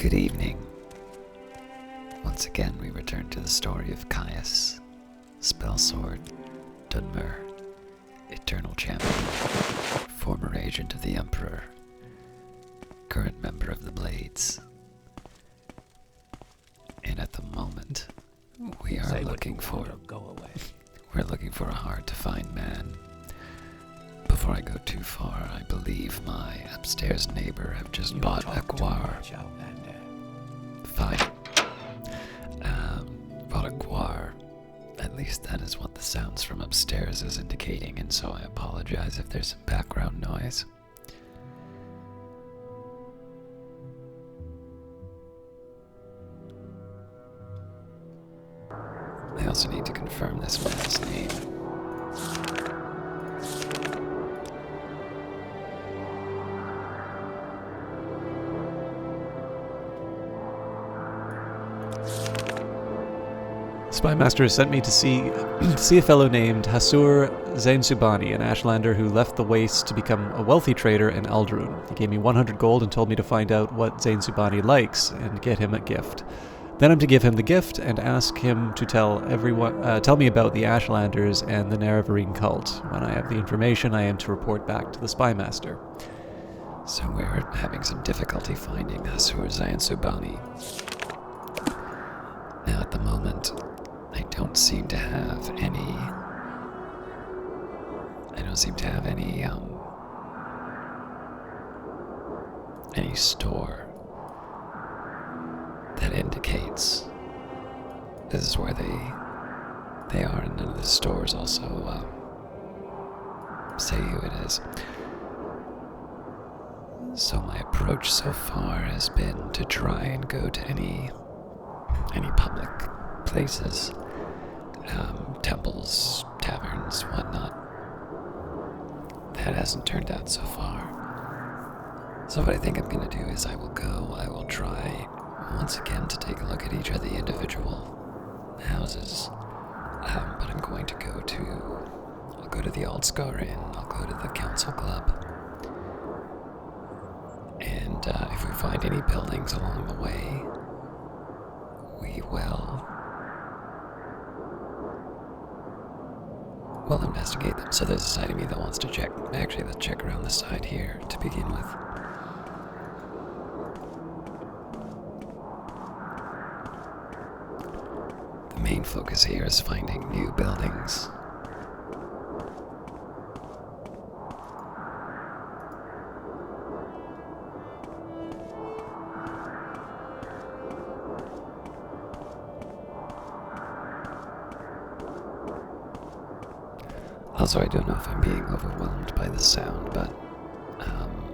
Good evening. Once again, we return to the story of Caius, Spellsword, Dunmer, Eternal Champion, former agent of the Emperor, current member of the Blades. And at the moment, we are looking for a hard-to-find man. Before I go too far, I believe my upstairs neighbor have just bought a guar. Fine. Bought a guar. At least that is what the sounds from upstairs is indicating, and so I apologize if there's some background noise. I also need to confirm this man's name. Spymaster has sent me to see a fellow named Hasur Zainsubani, an Ashlander who left the Waste to become a wealthy trader in Aldrun. He gave me 100 gold and told me to find out what Zainsubani likes and get him a gift. Then I'm to give him the gift and ask him to tell me about the Ashlanders and the Nerevarine cult. When I have the information, I am to report back to the Spymaster. So we're having some difficulty finding Hasur Zainsubani. Now at the moment, I don't seem to have any store that indicates this is where they are, and none of the stores also say who it is. So my approach so far has been to try and go to any public places, temples, taverns, whatnot. That hasn't turned out so far. So what I think I'm going to do is I will try once again to take a look at each of the individual houses. But I'm going to I'll go to the Aldscar Inn, I'll go to the Council Club. And if we find any buildings along the way, we'll investigate them. So there's a side of me that wants to check. Actually, let's check around the side here to begin with. The main focus here is finding new buildings. Also, I don't know if I'm being overwhelmed by the sound, but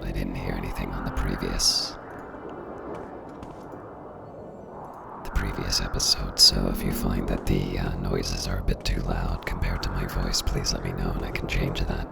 I didn't hear anything on the previous episode, so if you find that the noises are a bit too loud compared to my voice, please let me know and I can change that.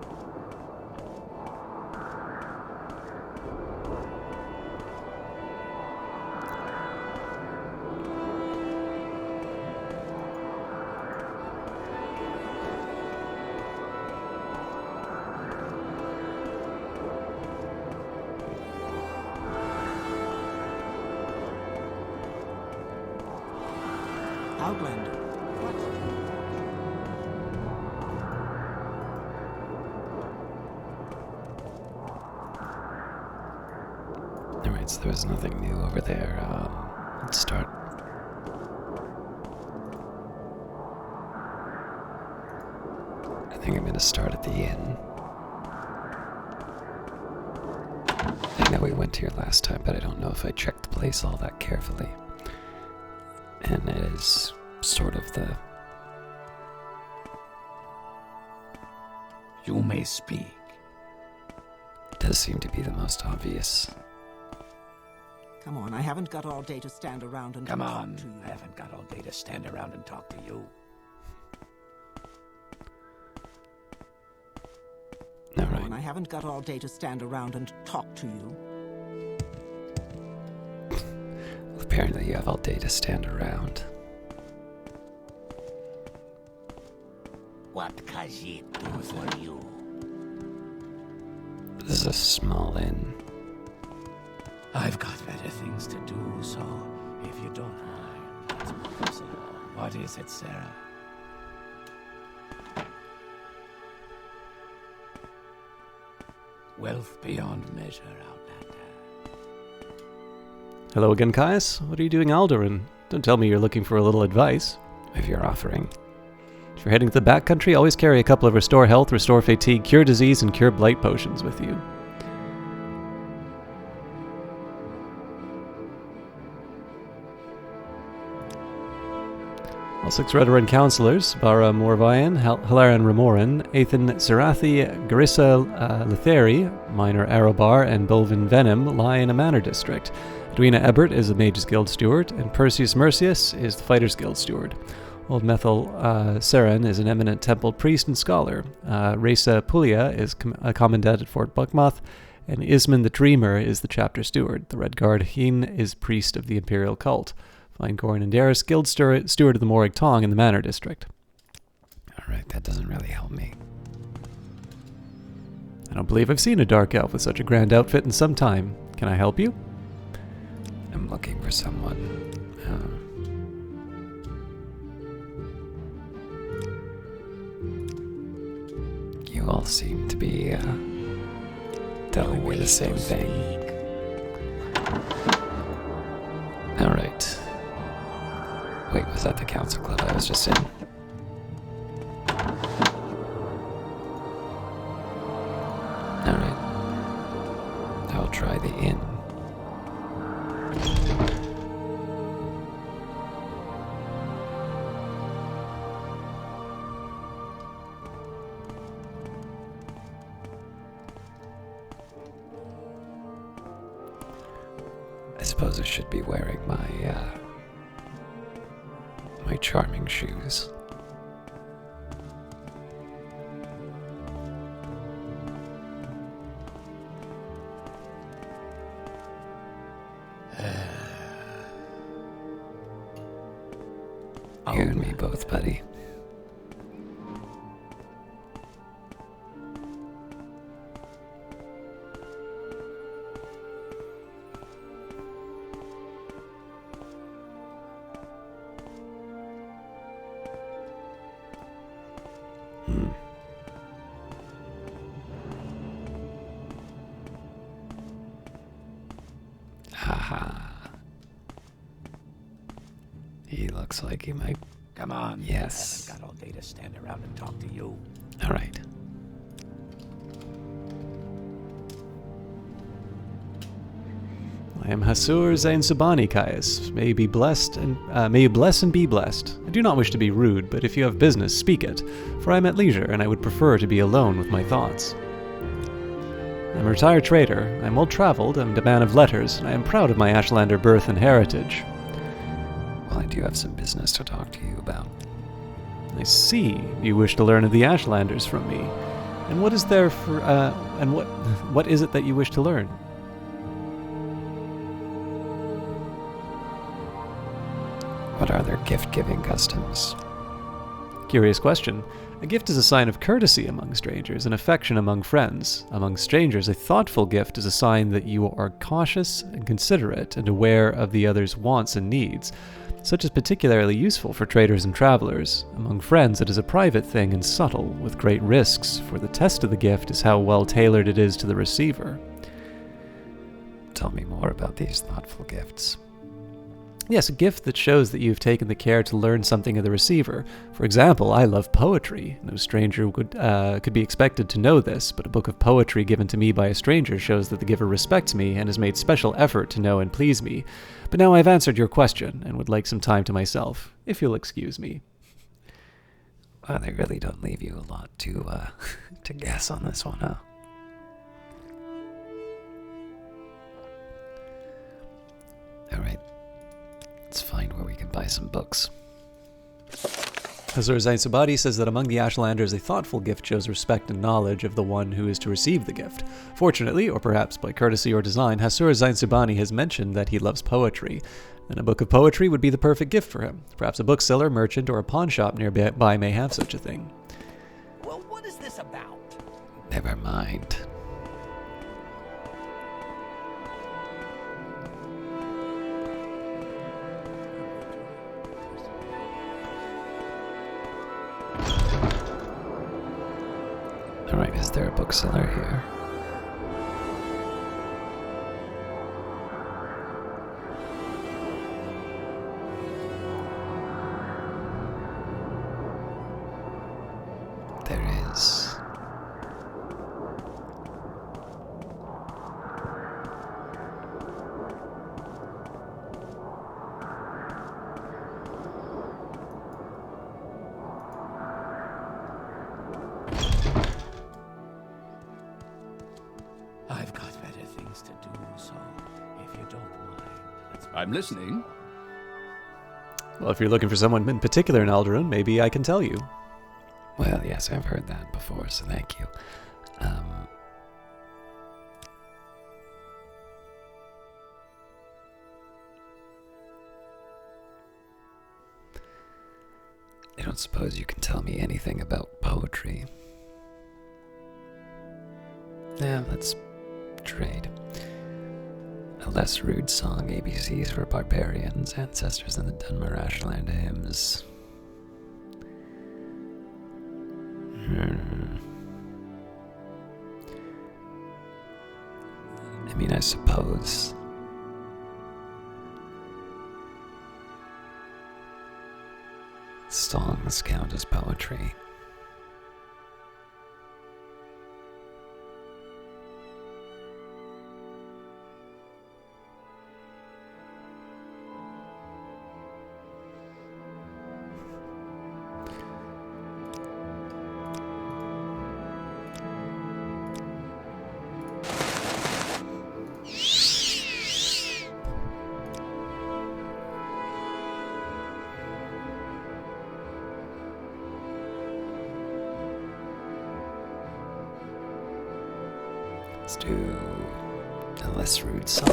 Outlander. What? Alright, so there was nothing new over there. Let's start. I think I'm going to start at the inn. I know we went here last time, but I don't know if I checked the place all that carefully. And it is sort of the... You may speak. It does seem to be the most obvious. Come on, I haven't got all day to stand around and Come talk on, to you. I haven't got all day to stand around and talk to you. All Come on, right. I haven't got all day to stand around and talk to you. Apparently you have all day to stand around. What can I do for you? This is a small inn. I've got very better things to do, so if you don't mind, that's possible. What is it, Sarah? Wealth beyond measure, Outlander. Hello again, Caius. What are you doing, Aldurin? Don't tell me you're looking for a little advice. If you're offering. If you're heading to the backcountry, always carry a couple of Restore Health, Restore Fatigue, Cure Disease, and Cure Blight potions with you. All 6 Redoran Counselors, Bara Morvayan, Halaran Ramoran, Athan Sarathi, Garissa Litheri, Minor Arobar, and Bulvin Venom lie in a manor district. Edwina Ebert is the Mage's Guild Steward, and Perseus Mercius is the Fighter's Guild Steward. Old Methil Seren is an eminent temple priest and scholar. Reza Pulia is a commandant at Fort Buckmoth, and Isman the Dreamer is the chapter steward. The Red Guard Heen is priest of the Imperial Cult. Find Gorin and Darius, Guild Steward of the Morag Tong in the Manor District. Alright, that doesn't really help me. I don't believe I've seen a Dark Elf with such a grand outfit in some time. Can I help you? I'm looking for someone. You all seem to be telling me the same thing. Alright. Wait, was that the council club I was just in? Alright. I'll try the inn. I suppose I should be wearing my charming shoes. You and me both, buddy. Haha. He looks like he might. Come on. Yes. I haven't got all day to stand around and talk to you. All right. I am Hasur Zain Subani, Caius. May you be blessed and may you bless and be blessed. I do not wish to be rude, but if you have business, speak it, for I am at leisure, and I would prefer to be alone with my thoughts. I am a retired trader. I am well-traveled and a man of letters, and I am proud of my Ashlander birth and heritage. Well, I do have some business to talk to you about. I see you wish to learn of the Ashlanders from me. And what is there for, and what is it that you wish to learn? What are their gift-giving customs? Curious question. A gift is a sign of courtesy among strangers and affection among friends. Among strangers, a thoughtful gift is a sign that you are cautious and considerate and aware of the other's wants and needs. Such is particularly useful for traders and travelers. Among friends, it is a private thing and subtle, with great risks, for the test of the gift is how well tailored it is to the receiver. Tell me more about these thoughtful gifts. Yes, a gift that shows that you've taken the care to learn something of the receiver. For example, I love poetry. No stranger could be expected to know this, but a book of poetry given to me by a stranger shows that the giver respects me and has made special effort to know and please me. But now I've answered your question, and would like some time to myself, if you'll excuse me. Well, they really don't leave you a lot to guess on this one, huh? Alright. Let's find where we can buy some books. Hazur Zain-Subadi says that among the Ashlanders, a thoughtful gift shows respect and knowledge of the one who is to receive the gift. Fortunately, or perhaps by courtesy or design, Hazur Zain-Subani has mentioned that he loves poetry, and a book of poetry would be the perfect gift for him. Perhaps a bookseller, merchant, or a pawn shop nearby may have such a thing. Well, what is this about? Never mind. bookseller here. There is. I've got better things to do, so if you don't mind, let's... I'm listening. Well, if you're looking for someone in particular in Alderaan, maybe I can tell you. Well, yes, I've heard that before, so thank you. I don't suppose you can tell me anything about poetry. Yeah, let's trade. A less rude song, ABCs for barbarians, ancestors in the Dunmer Ashland hymns. I mean, I suppose. Songs count as poetry. Let's do a less rude song,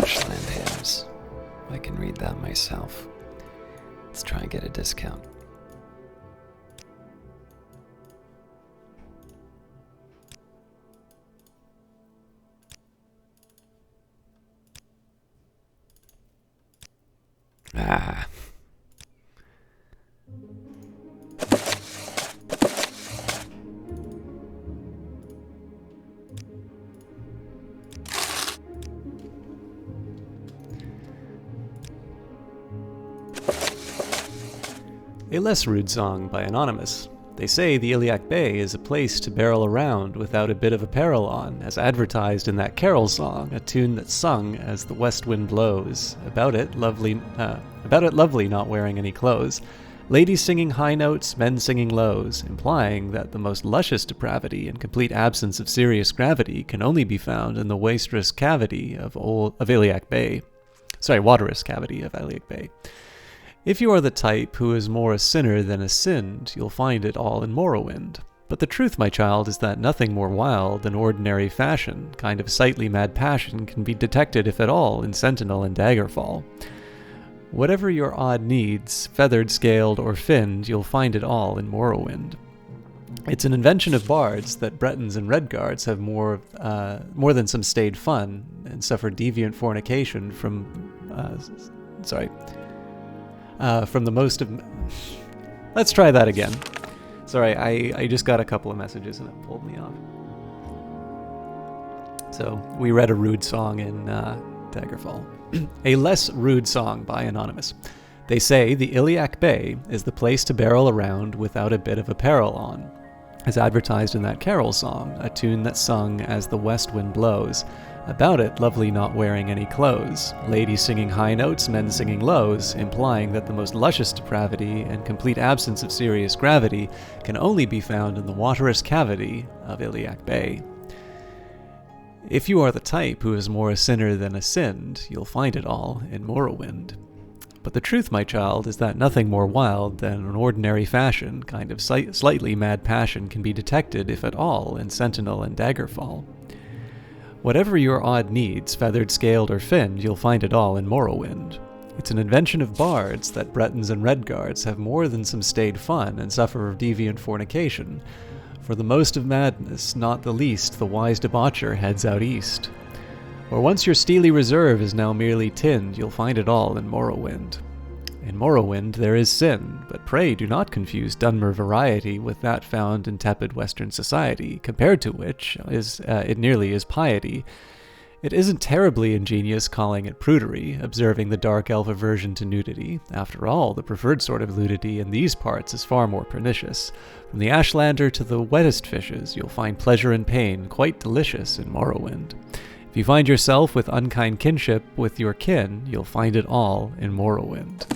Ashland hymns. I can read that myself. Let's try and get a discount. Ah. A less rude song by Anonymous. They say the Iliac Bay is a place to barrel around without a bit of apparel on, as advertised in that carol song, a tune that's sung as the west wind blows. About it lovely not wearing any clothes. Ladies singing high notes, men singing lows, implying that the most luscious depravity and complete absence of serious gravity can only be found in the wasterous cavity of Iliac Bay. Waterous cavity of Iliac Bay. If you are the type who is more a sinner than a sinned, you'll find it all in Morrowind. But the truth, my child, is that nothing more wild than ordinary fashion, kind of sightly mad passion, can be detected, if at all, in Sentinel and Daggerfall. Whatever your odd needs, feathered, scaled, or finned, you'll find it all in Morrowind. It's an invention of bards that Bretons and Redguards have more than some staid fun and suffer deviant fornication from the most of... Let's try that again. Sorry, I just got a couple of messages and it pulled me off. So, we read a rude song in Daggerfall. A less rude song by Anonymous. They say the Iliac Bay is the place to barrel around without a bit of apparel on, as advertised in that carol song, a tune that's sung as the west wind blows. About it, lovely not wearing any clothes, ladies singing high notes, men singing lows, implying that the most luscious depravity and complete absence of serious gravity can only be found in the waterous cavity of Iliac Bay. If you are the type who is more a sinner than a sinned, you'll find it all in Morrowind. But the truth, my child, is that nothing more wild than an ordinary fashion, kind of slightly mad passion, can be detected, if at all, in Sentinel and Daggerfall. Whatever your odd needs, feathered, scaled, or finned, you'll find it all in Morrowind. It's an invention of bards that Bretons and Redguards have more than some staid fun and suffer of deviant fornication. For the most of madness, not the least, the wise debaucher heads out east. Or once your steely reserve is now merely tinned, you'll find it all in Morrowind. In Morrowind there is sin, but pray do not confuse Dunmer variety with that found in tepid Western society, compared to which it nearly is piety. It isn't terribly ingenious calling it prudery, observing the dark elf aversion to nudity. After all, the preferred sort of nudity in these parts is far more pernicious. From the Ashlander to the wettest fishes, you'll find pleasure and pain quite delicious in Morrowind. If you find yourself with unkind kinship with your kin, you'll find it all in Morrowind.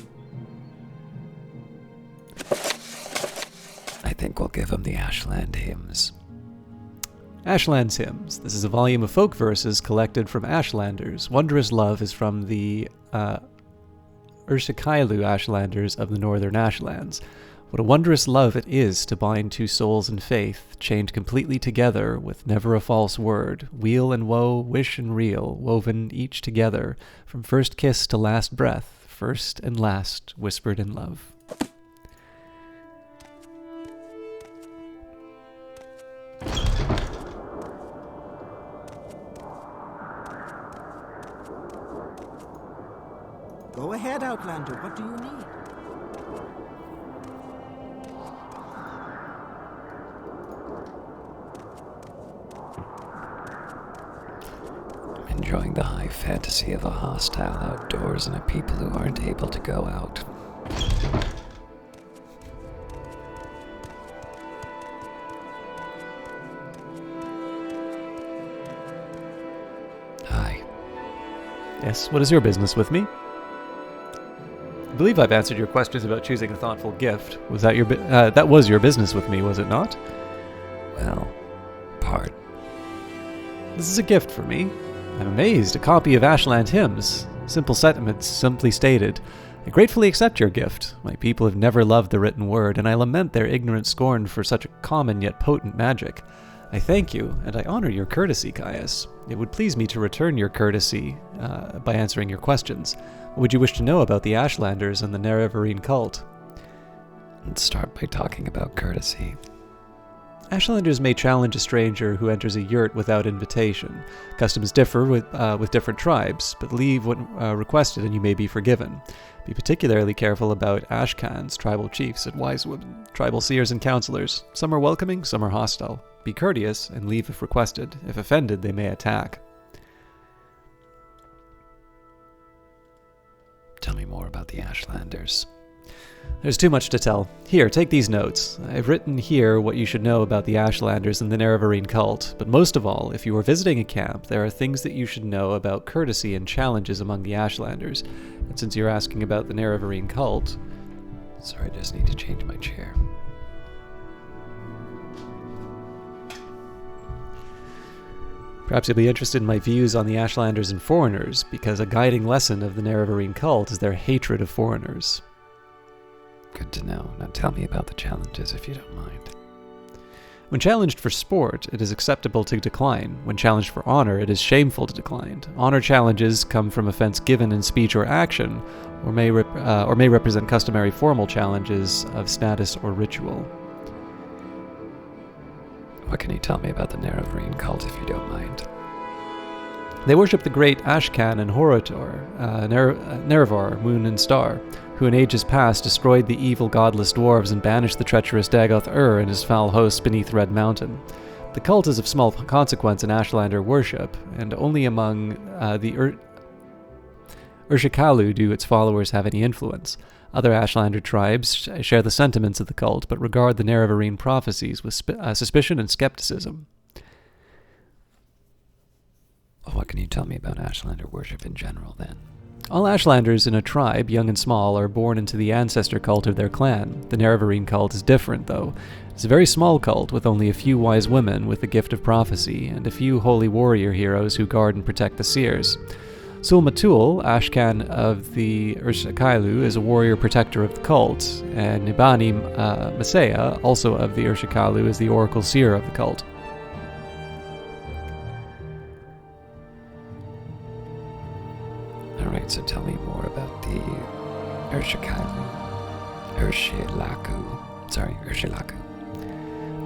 I think we'll give him the Ashland hymns. Ashland's Hymns. This is a volume of folk verses collected from Ashlanders. Wondrous Love is from the Urshakailu Ashlanders of the Northern Ashlands. What a wondrous love it is to bind two souls in faith, chained completely together with never a false word, weal and woe, wish and real, woven each together, from first kiss to last breath, first and last whispered in love. Go ahead, Outlander. What do you need? I'm enjoying the high fantasy of a hostile outdoors and a people who aren't able to go out. Hi. Yes, what is your business with me? I believe I've answered your questions about choosing a thoughtful gift. Was that that was your business with me, was it not? Well, part. This is a gift for me. I'm amazed. A copy of Ashland Hymns. Simple sentiments, simply stated. I gratefully accept your gift. My people have never loved the written word, and I lament their ignorant scorn for such a common yet potent magic. I thank you, and I honor your courtesy, Caius. It would please me to return your courtesy by answering your questions. What would you wish to know about the Ashlanders and the Nerevarine cult? Let's start by talking about courtesy. Ashlanders may challenge a stranger who enters a yurt without invitation. Customs differ with different tribes, but leave when requested and you may be forgiven. Be particularly careful about Ashkans, tribal chiefs, and wise women, tribal seers and counselors. Some are welcoming, some are hostile. Be courteous and leave if requested. If offended, they may attack. Tell me more about the Ashlanders. There's too much to tell. Here, take these notes. I've written here what you should know about the Ashlanders and the Nerevarine cult, but most of all, if you are visiting a camp, there are things that you should know about courtesy and challenges among the Ashlanders. And since you're asking about the Nerevarine cult... Sorry, I just need to change my chair. Perhaps you'll be interested in my views on the Ashlanders and foreigners, because a guiding lesson of the Nerevarine cult is their hatred of foreigners. Good to know. Now tell me about the challenges, if you don't mind. When challenged for sport, it is acceptable to decline. When challenged for honor, it is shameful to decline. Honor challenges come from offense given in speech or action, or may represent customary formal challenges of status or ritual. What can you tell me about the Nerevarine cult, if you don't mind? They worship the great Ashkan and Horator, Nerevar, moon and star, who in ages past destroyed the evil godless dwarves and banished the treacherous Dagoth-Ur and his foul hosts beneath Red Mountain. The cult is of small consequence in Ashlander worship, and only among the Urshakalu do its followers have any influence. Other Ashlander tribes share the sentiments of the cult, but regard the Nerevarine prophecies with suspicion and skepticism. Well, what can you tell me about Ashlander worship in general, then? All Ashlanders in a tribe, young and small, are born into the ancestor cult of their clan. The Nerevarine cult is different, though. It's a very small cult with only a few wise women with the gift of prophecy, and a few holy warrior heroes who guard and protect the seers. Sul-Matul, Ashkan of the Urshakailu, is a warrior protector of the cult, and Nibani Masaya, also of the Urshakalu, is the oracle seer of the cult. Alright, so tell me more about the Urshakailu. Urshilaku.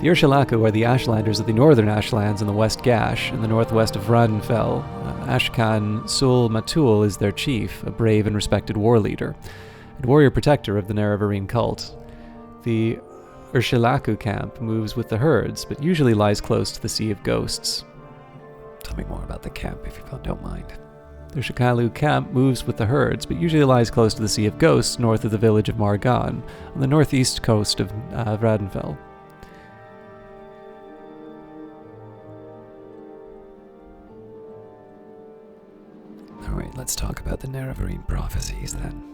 The Urshilaku are the Ashlanders of the northern Ashlands and the West Gash, in the northwest of Vradenfell. Ashkan Sul-Matul is their chief, a brave and respected war leader. and warrior protector of the Nerevarine cult. The Urshilaku camp moves with the herds, but usually lies close to the Sea of Ghosts. Tell me more about the camp, if you don't mind. The Urshilaku camp moves with the herds, but usually lies close to the Sea of Ghosts, north of the village of Margan, on the northeast coast of Vradenfell. Alright, let's talk about the Nerevarine prophecies then.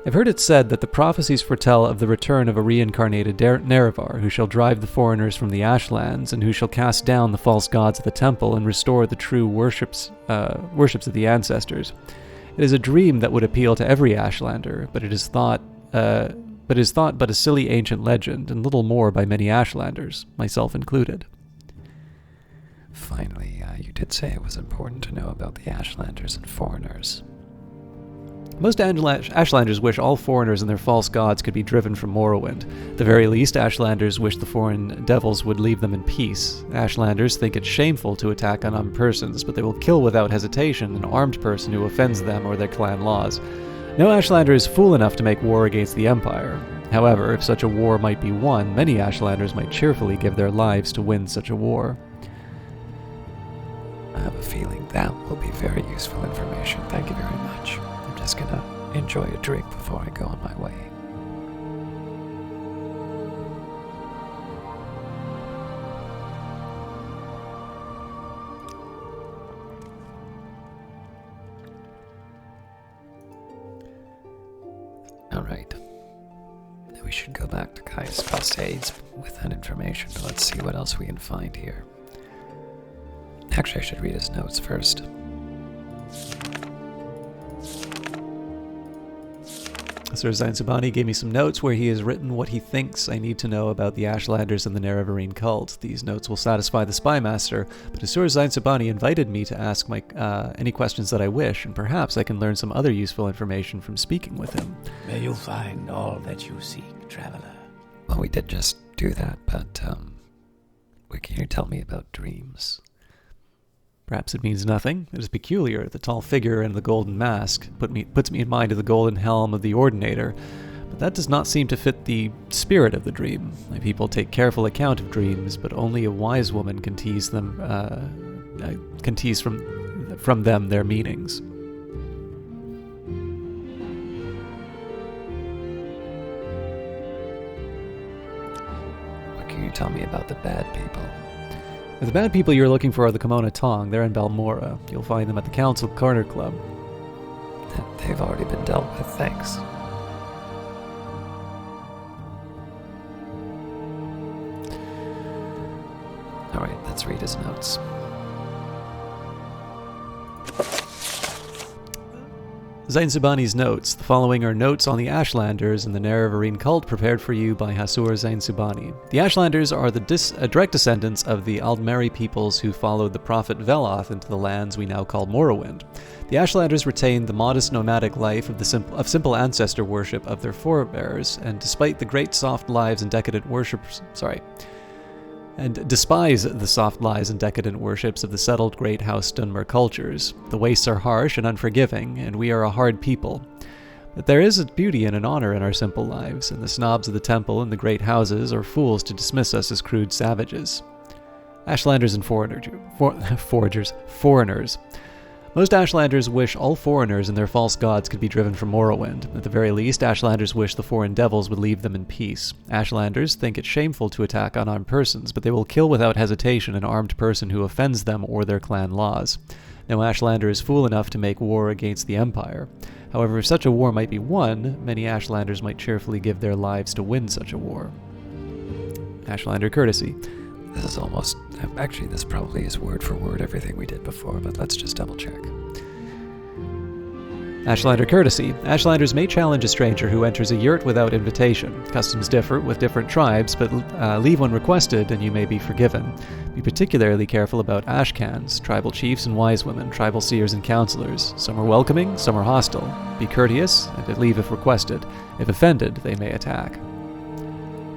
I've heard it said that the prophecies foretell of the return of a reincarnated Nerevar who shall drive the foreigners from the Ashlands and who shall cast down the false gods of the temple and restore the true worships of the ancestors. It is a dream that would appeal to every Ashlander, but it is thought but a silly ancient legend and little more by many Ashlanders, myself included. Finally, you did say it was important to know about the Ashlanders and foreigners. Most Ashlanders wish all foreigners and their false gods could be driven from Morrowind. At the very least, Ashlanders wish the foreign devils would leave them in peace. Ashlanders think it shameful to attack unarmed persons, but they will kill without hesitation an armed person who offends them or their clan laws. No Ashlander is fool enough to make war against the Empire. However, if such a war might be won, many Ashlanders might cheerfully give their lives to win such a war. I have a feeling that will be very useful information. Thank you very much. I'm just gonna enjoy a drink before I go on my way. Alright. Now we should go back to Caius Pastades with that information. Let's see what else we can find here. Actually, I should read his notes first. Sir Zainzubani gave me some notes where he has written what he thinks I need to know about the Ashlanders and the Nerevarine cult. These notes will satisfy the spymaster, but Sir Zainzubani invited me to ask any questions that I wish, and perhaps I can learn some other useful information from speaking with him. May you find all that you seek, traveler. Well, we did just do that, but, can you tell me about dreams? Perhaps it means nothing. It is peculiar. The tall figure and the golden mask puts me in mind of the golden helm of the Ordinator, but that does not seem to fit the spirit of the dream. My people take careful account of dreams, but only a wise woman can tease from them their meanings. What can you tell me about the bad people? The bad people you're looking for are the Kimona Tong. They're in Balmora. You'll find them at the Council Corner Club. They've already been dealt with, thanks. Alright, let's read his notes. Zainzubani's notes. The following are notes on the Ashlanders and the Nerevarine cult prepared for you by Hasur Zainzubani. The Ashlanders are the direct descendants of the Aldmeri peoples who followed the prophet Veloth into the lands we now call Morrowind. The Ashlanders retained the modest nomadic life of simple ancestor worship of their forebears, and despite the great soft lives and decadent despise the soft lies and decadent worships of the settled Great House Dunmer cultures. The wastes are harsh and unforgiving, and we are a hard people. But there is a beauty and an honor in our simple lives, and the snobs of the temple and the great houses are fools to dismiss us as crude savages. Ashlanders and foreigners. Most Ashlanders wish all foreigners and their false gods could be driven from Morrowind. At the very least, Ashlanders wish the foreign devils would leave them in peace. Ashlanders think it shameful to attack unarmed persons, but they will kill without hesitation an armed person who offends them or their clan laws. No Ashlander is fool enough to make war against the Empire. However, if such a war might be won, many Ashlanders might cheerfully give their lives to win such a war. Ashlander courtesy. This is almost... Actually, this probably is word for word everything we did before, but let's just double check. Ashlander courtesy. Ashlanders may challenge a stranger who enters a yurt without invitation. Customs differ with different tribes, but leave when requested and you may be forgiven. Be particularly careful about Ashcans, tribal chiefs and wise women, tribal seers and counselors. Some are welcoming, some are hostile. Be courteous, and leave if requested. If offended, they may attack.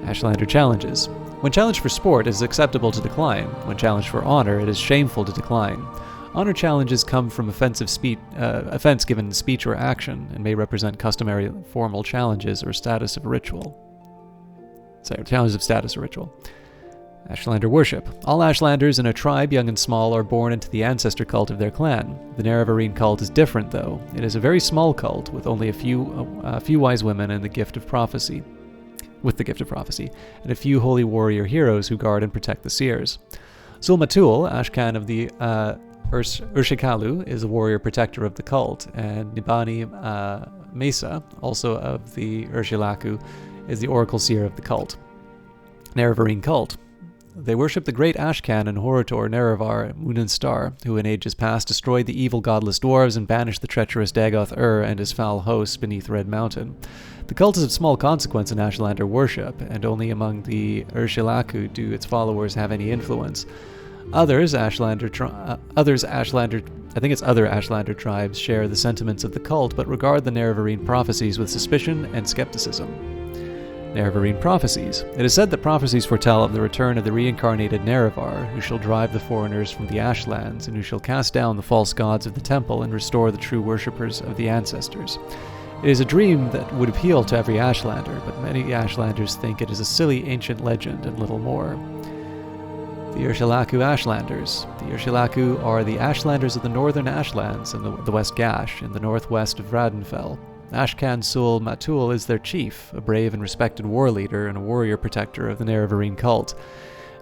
Ashlander challenges. When challenged for sport, it is acceptable to decline. When challenged for honor, it is shameful to decline. Honor challenges come from offense given speech or action, and may represent customary formal challenges or status of ritual. Challenges of status or ritual. Ashlander worship. All Ashlanders in a tribe, young and small, are born into the ancestor cult of their clan. The Nerevarine cult is different, though. It is a very small cult, with only a few wise women and the gift of prophecy. And a few holy warrior heroes who guard and protect the seers. Zulmatul, Ashcan of the Urshikalu, is a warrior protector of the cult, and Nibani Mesa, also of the Urshilaku, is the oracle seer of the cult. Nerevarine cult. They worship the great Ashcan and Horator Nerevar, Moon and Star, who in ages past destroyed the evil godless dwarves and banished the treacherous Dagoth and his foul hosts beneath Red Mountain. The cult is of small consequence in Ashlander worship, and only among the Urshilaku do its followers have any influence. Other Ashlander tribes share the sentiments of the cult, but regard the Nerevarine prophecies with suspicion and skepticism. Nerevarine prophecies. It is said that prophecies foretell of the return of the reincarnated Nerevar, who shall drive the foreigners from the Ashlands, and who shall cast down the false gods of the temple and restore the true worshippers of the ancestors. It is a dream that would appeal to every Ashlander, but many Ashlanders think it is a silly ancient legend and little more. The Urshilaku Ashlanders. The Urshilaku are the Ashlanders of the northern Ashlands and the West Gash, in the northwest of Radenfell. Ashcan Sul Matul is their chief, a brave and respected war leader and a warrior protector of the Nerevarine cult.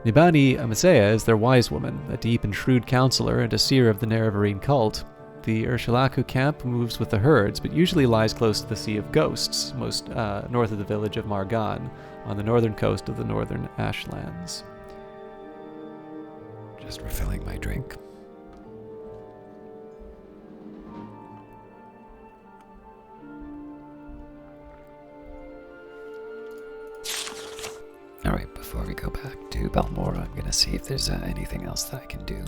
Nibani Amasea is their wise woman, a deep and shrewd counselor and a seer of the Nerevarine cult. The Urshilaku camp moves with the herds, but usually lies close to the Sea of Ghosts, most north of the village of Margan, on the northern coast of the northern Ashlands. Just refilling my drink. Alright, before we go back to Balmora, I'm gonna see if there's anything else that I can do.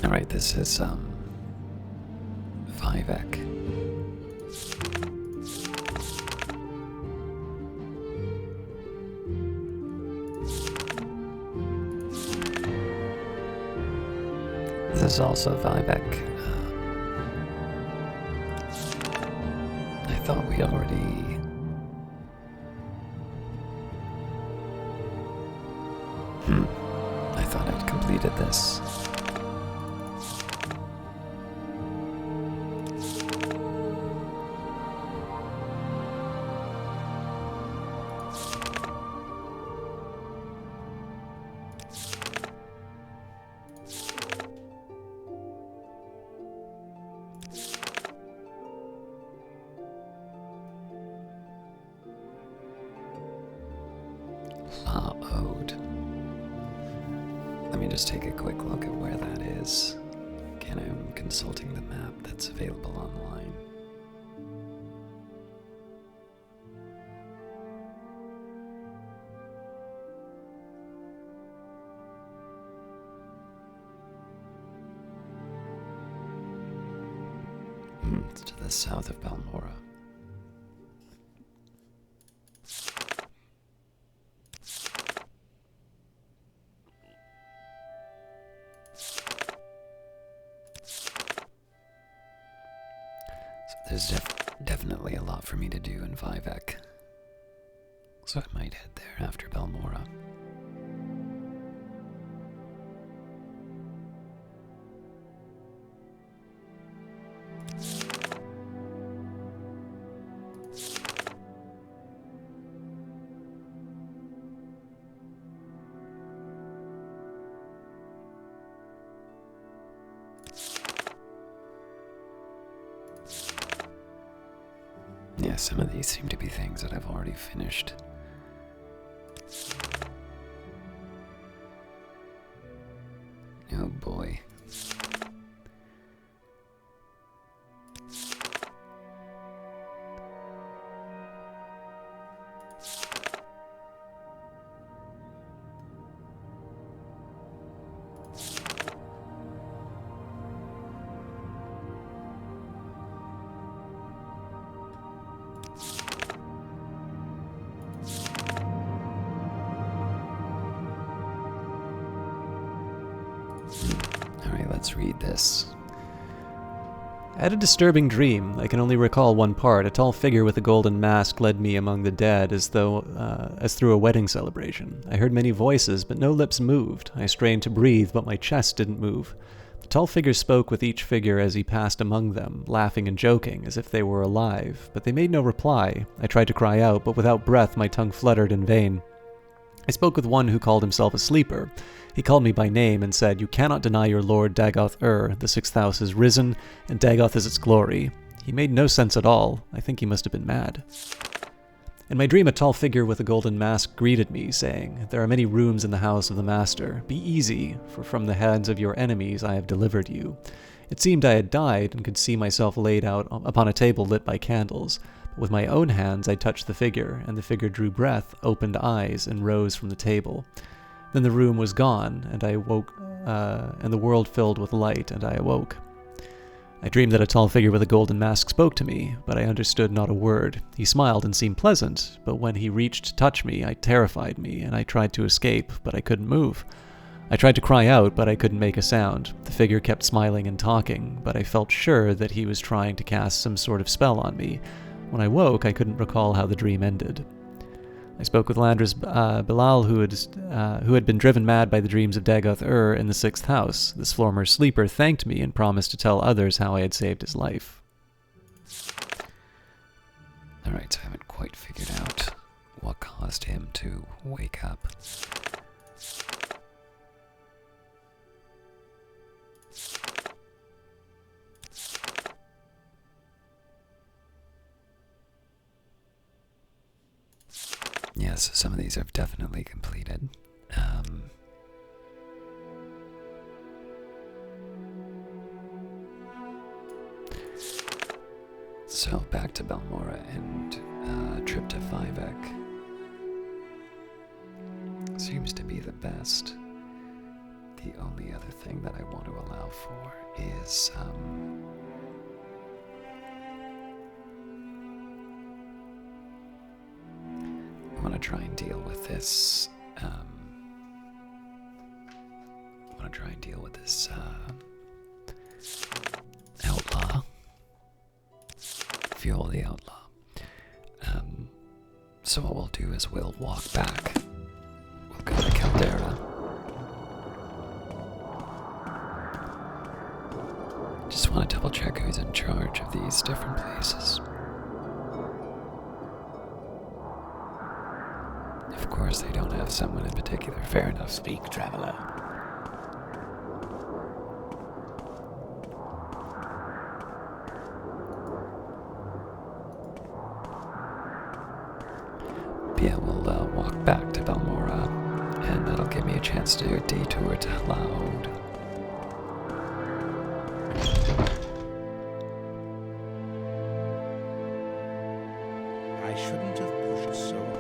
Alright, this is, Vivek. This is also Vivek. I thought we already... I thought I'd completed this. Ode. Let me just take a quick look at where that is. Again, I'm consulting the map that's available online. It's to the south of Balmora. There's definitely a lot for me to do in Vivek, so I might head there after Balmora. Yeah, some of these seem to be things that I've already finished. Oh boy. Let's read this. I had a disturbing dream. I can only recall one part. A tall figure with a golden mask led me among the dead as through a wedding celebration. I heard many voices, but no lips moved. I strained to breathe, but my chest didn't move. The tall figure spoke with each figure as he passed among them, laughing and joking, as if they were alive, but they made no reply. I tried to cry out, but without breath my tongue fluttered in vain. I spoke with one who called himself a sleeper. He called me by name and said, "You cannot deny your lord Dagoth-ur. The sixth house has risen, and Dagoth is its glory." He made no sense at all. I think he must have been mad. In my dream, a tall figure with a golden mask greeted me, saying, "There are many rooms in the house of the master. Be easy, for from the hands of your enemies I have delivered you." It seemed I had died, and could see myself laid out upon a table lit by candles. But with my own hands I touched the figure, and the figure drew breath, opened eyes, and rose from the table. Then the room was gone, and I awoke, and the world filled with light, and I awoke. I dreamed that a tall figure with a golden mask spoke to me, but I understood not a word. He smiled and seemed pleasant, but when he reached to touch me, it terrified me, and I tried to escape, but I couldn't move. I tried to cry out, but I couldn't make a sound. The figure kept smiling and talking, but I felt sure that he was trying to cast some sort of spell on me. When I woke, I couldn't recall how the dream ended. I spoke with Landris Bilal, who had been driven mad by the dreams of Dagoth-ur in the sixth house. This former sleeper thanked me and promised to tell others how I had saved his life. Alright, so I haven't quite figured out what caused him to wake up. Yes, some of these I've definitely completed. So back to Balmora and trip to Vivek seems to be the best. The only other thing that I want to allow for is I want to try and deal with this. Outlaw. Fuel the outlaw. So what we'll do is we'll walk back. We'll go to Caldera. Just want to double check who's in charge of these different places. Of course, they don't have someone in particular. Fair enough. Speak, traveler. Yeah, we'll walk back to Balmora, and that'll give me a chance to do a detour to Halaud. I shouldn't have pushed so hard.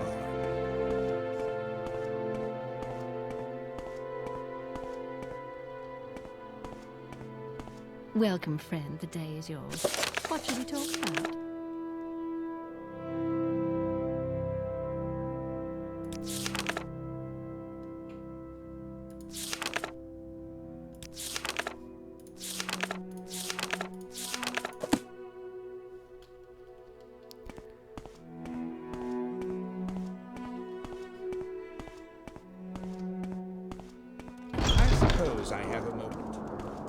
Welcome, friend. The day is yours. What shall we talk about? I suppose I have a moment.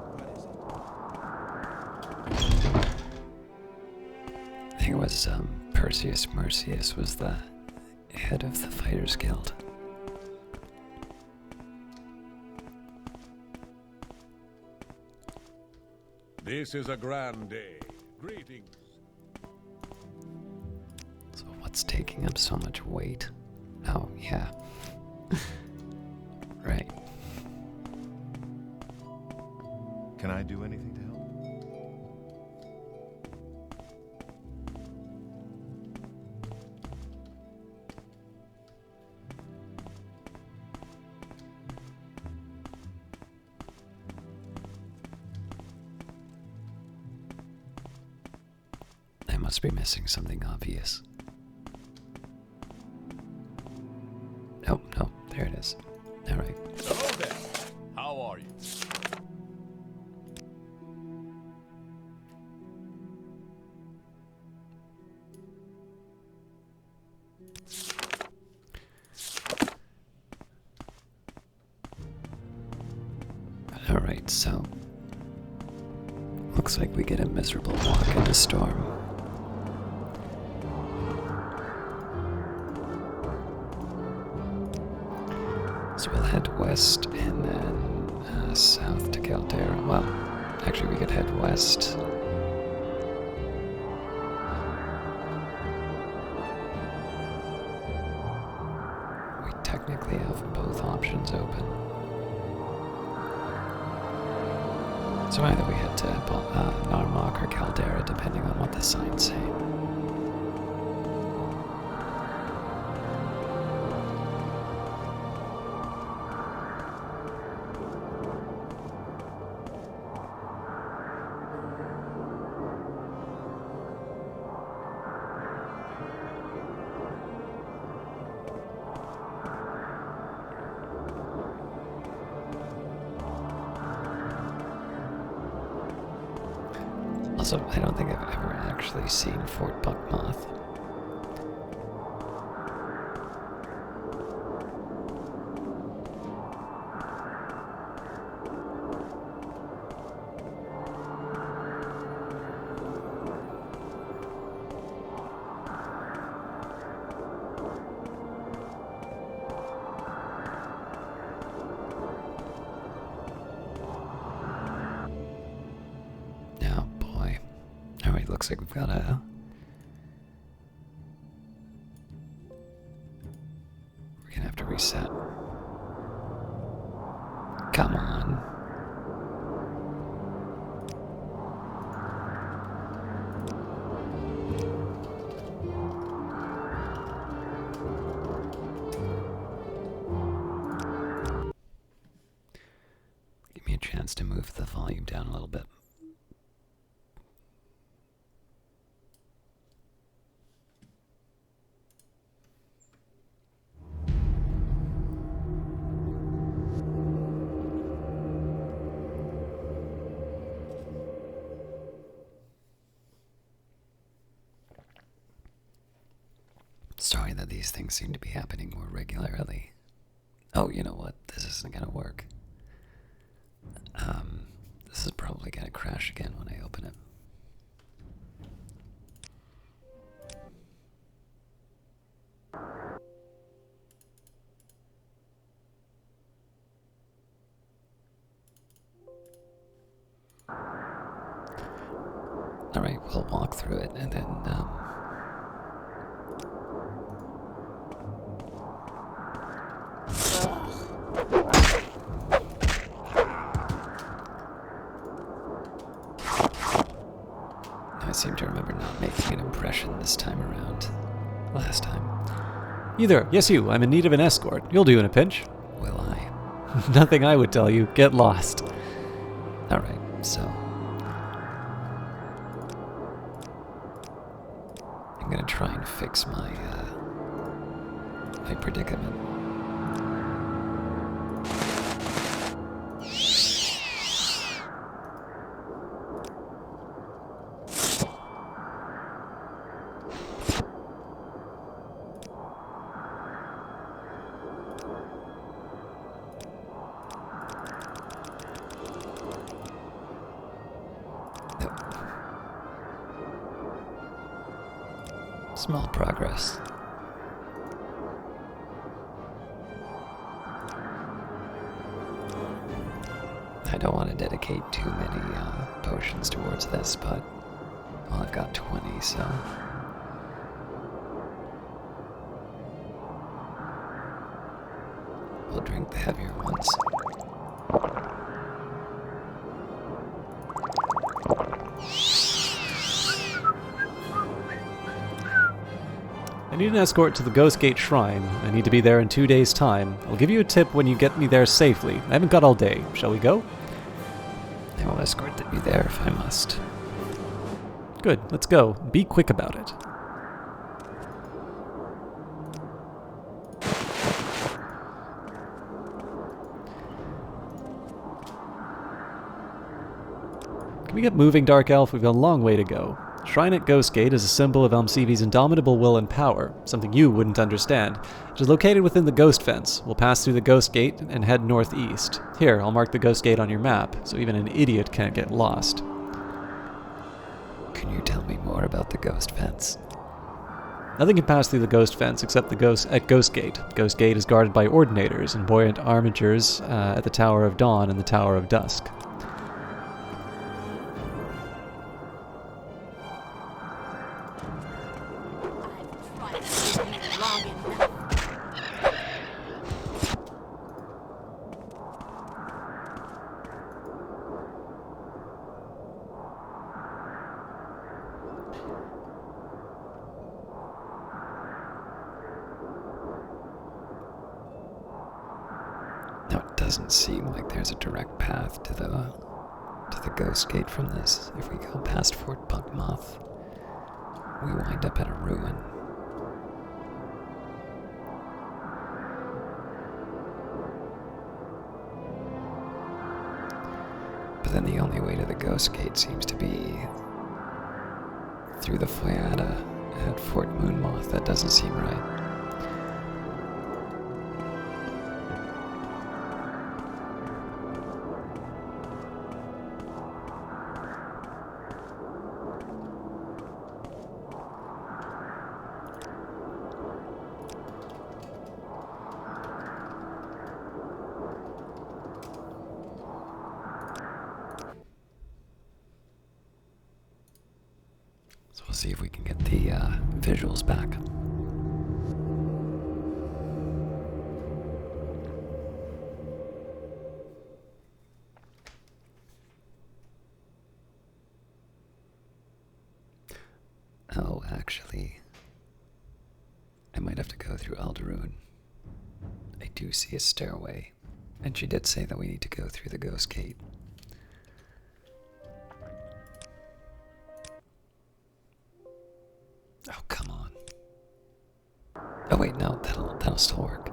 What is it? I think it was Perseus Mercius was the head of the Fighters Guild. This is a grand day. Greetings. So what's taking up so much weight? Oh, yeah. Right. Can I do anything to help? I must be missing something obvious. Oh, no, there it is. All right. Hello there. How are you? Alright, so looks like we get a miserable walk in the storm. So we'll head west and then south to Caldera. Well, actually we could head west. We technically have both options open. So either we head to Narmak or Caldera, depending on what the signs say. Also, I don't think I've ever actually seen Fort Buckmoth. Alright, looks like we've got a... We're gonna have to reset. Come on. Give me a chance to move the volume down a little bit. Sorry that these things seem to be happening more regularly. Oh, you know what? This isn't gonna work. This is probably gonna crash again when I open it. Alright, we'll walk through it and then, I seem to remember not making an impression this time around. Last time. You there. Yes, you. I'm in need of an escort. You'll do in a pinch. Will I? Nothing I would tell you. Get lost. Alright, so... I'm gonna try and fix my, my predicament. Small progress. I don't want to dedicate too many potions towards this, but well, I've got 20, so we'll drink the heavier ones. I need an escort to the Ghost Gate Shrine. I need to be there in 2 days' time. I'll give you a tip when you get me there safely. I haven't got all day. Shall we go? I will escort you there if I must. Good, let's go. Be quick about it. Can we get moving, Dark Elf? We've got a long way to go. Shrine at Ghost Gate is a symbol of Elmsevi's indomitable will and power, something you wouldn't understand. It is located within the Ghost Fence. We'll pass through the Ghost Gate and head northeast. Here, I'll mark the Ghost Gate on your map, so even an idiot can't get lost. Can you tell me more about the Ghost Fence? Nothing can pass through the Ghost Fence except the Ghost Gate. Ghost Gate is guarded by Ordinators and buoyant armatures at the Tower of Dawn and the Tower of Dusk. Now, it doesn't seem like there's a direct path to the Ghost Gate from this. If we go past Fort Buckmoth, we wind up at a ruin. But then the only way to the Ghost Gate seems to be through the Foyada at Fort Moonmoth. That doesn't seem right. So we'll see if we can get the visuals back. Oh, actually, I might have to go through Aldaroon. I do see a stairway, and she did say that we need to go through the Ghost Gate. Oh, come on. Oh wait, no, that'll still work.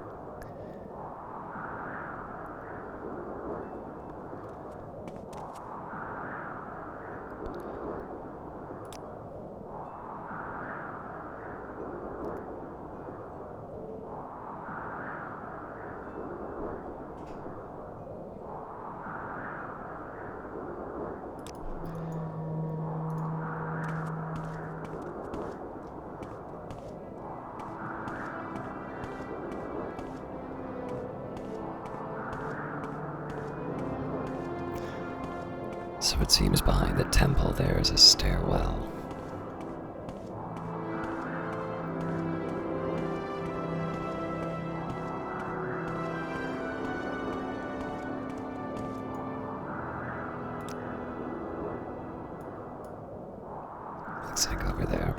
So it seems behind the temple there is a stairwell. Looks like over there.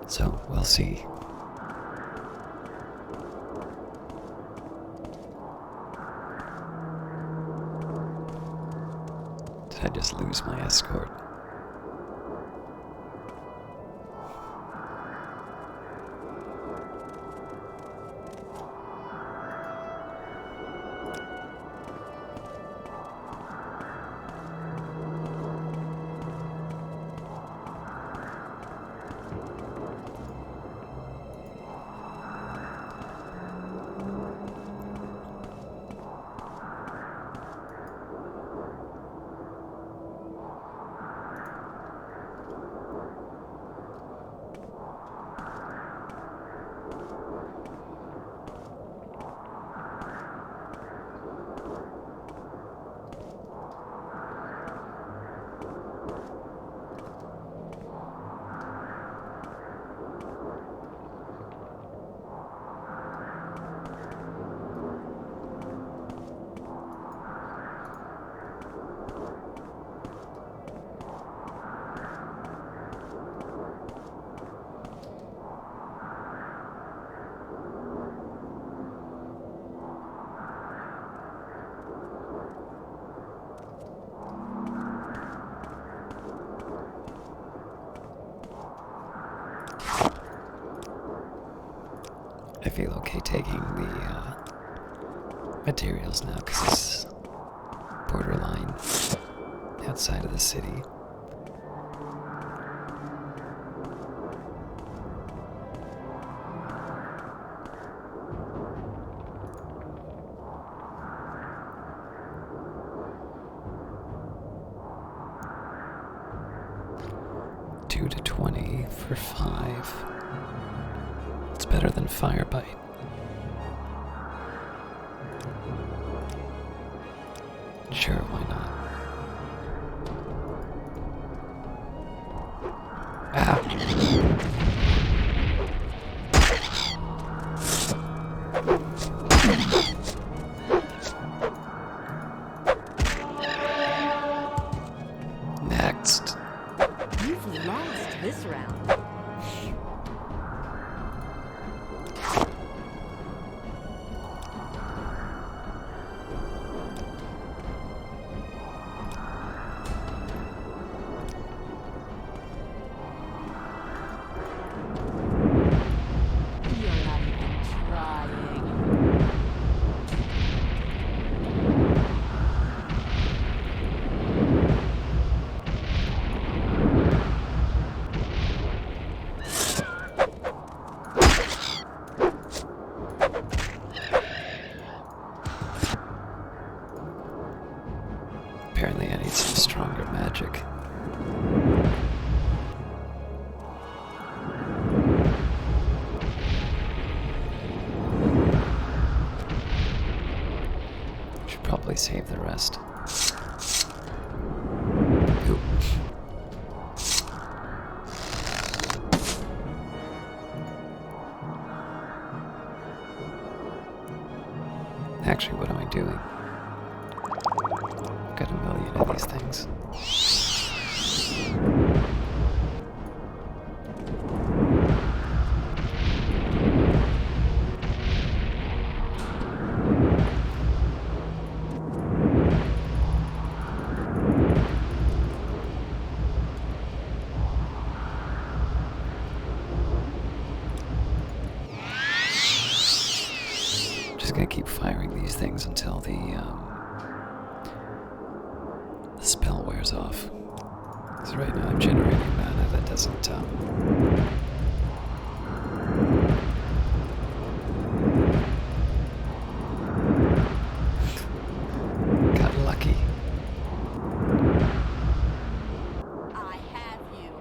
So we'll see. Did I just lose my escort? I feel okay taking the materials now because it's borderline outside of the city. for 5. It's better than Firebite. Sure, why not? Ah! Next. You've lost this round. You're not even trying. Apparently I need some stronger magic. Should probably save the rest. Oop. Actually, what am I doing? I've got a million of these things. Just gonna keep firing these things until the spell wears off. Because right now I'm generating mana that doesn't, got lucky. I have you.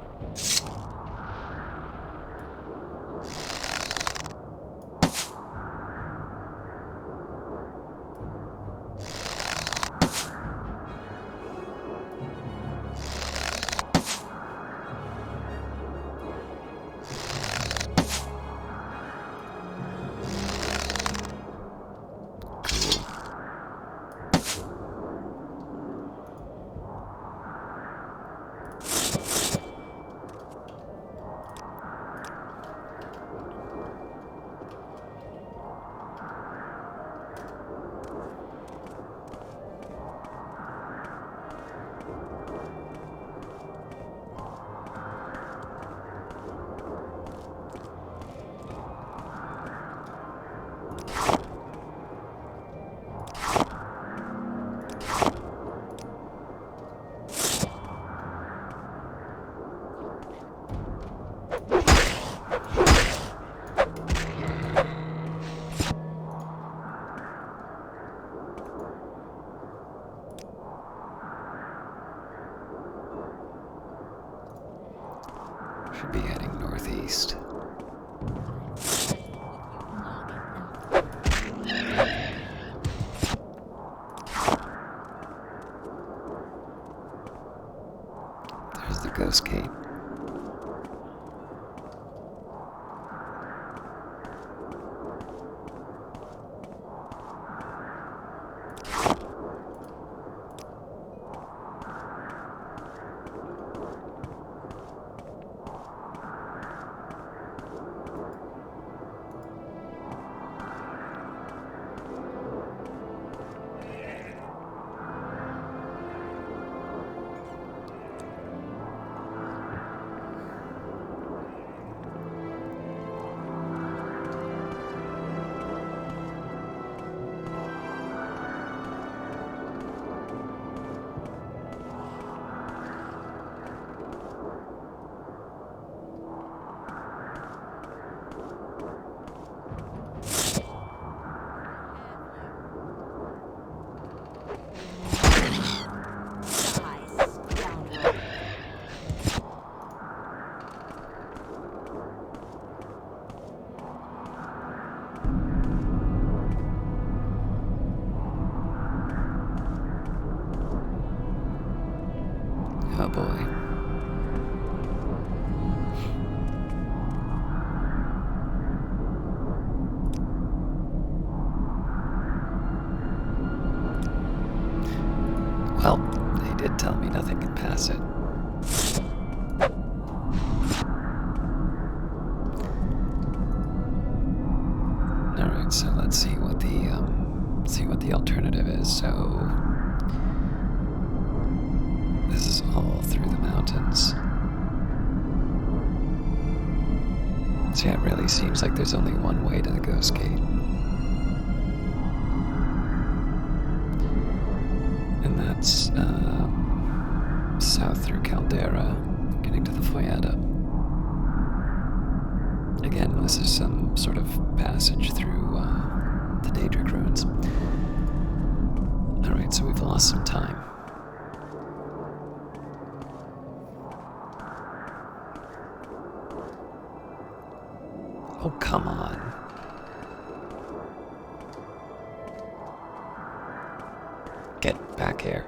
boy. Well, they did tell me nothing can pass it. Alright, so let's see what the alternative is. So this is all through the mountains. So yeah, it really seems like there's only one way to the Ghost Gate. And that's south through Caldera, getting to the Foyetta. Again, this is some sort of passage through the Daedric ruins. Alright, so we've lost some time. Oh, come on. Get back here.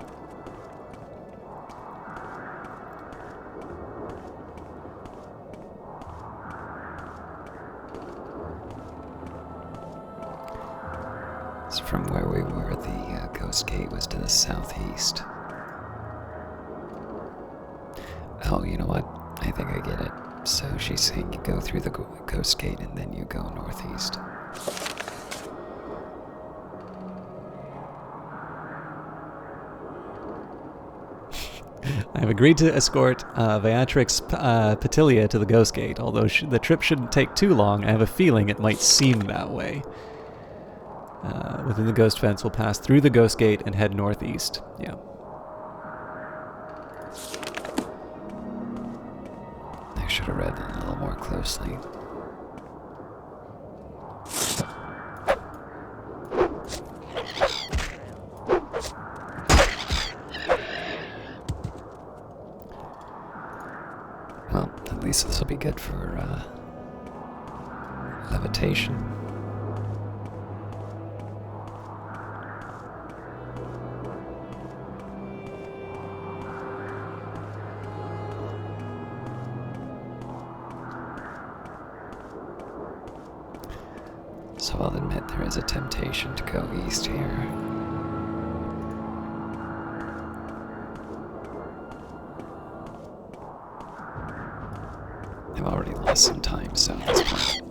So from where we were, the Ghost Gate was to the southeast. Oh, you know what? I think I get it. So she's saying you go through the Ghost Gate and then you go northeast. I have agreed to escort Beatrix Petilia to the Ghost Gate, although the trip shouldn't take too long. I have a feeling it might seem that way. Within the Ghost Fence, we'll pass through the Ghost Gate and head northeast. Yeah. I should have read a little more closely. Well, at least this will be good for levitation. So I'll admit there is a temptation to go east here. I've already lost some time, so that's fine.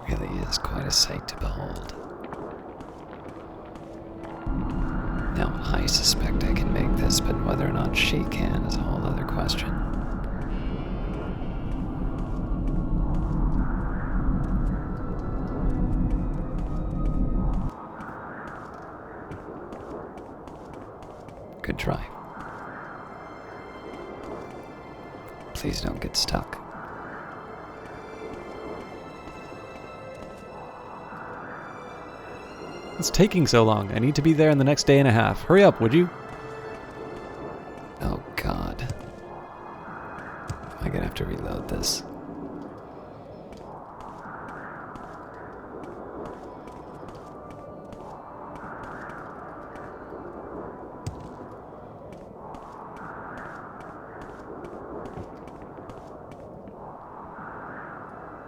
Really is quite a sight to behold. Now, I suspect I can make this, but whether or not she can is a whole other question. Good try. Please don't get stuck. It's taking so long. I need to be there in the next day and a half. Hurry up, would you? Oh God. Am I gonna have to reload this?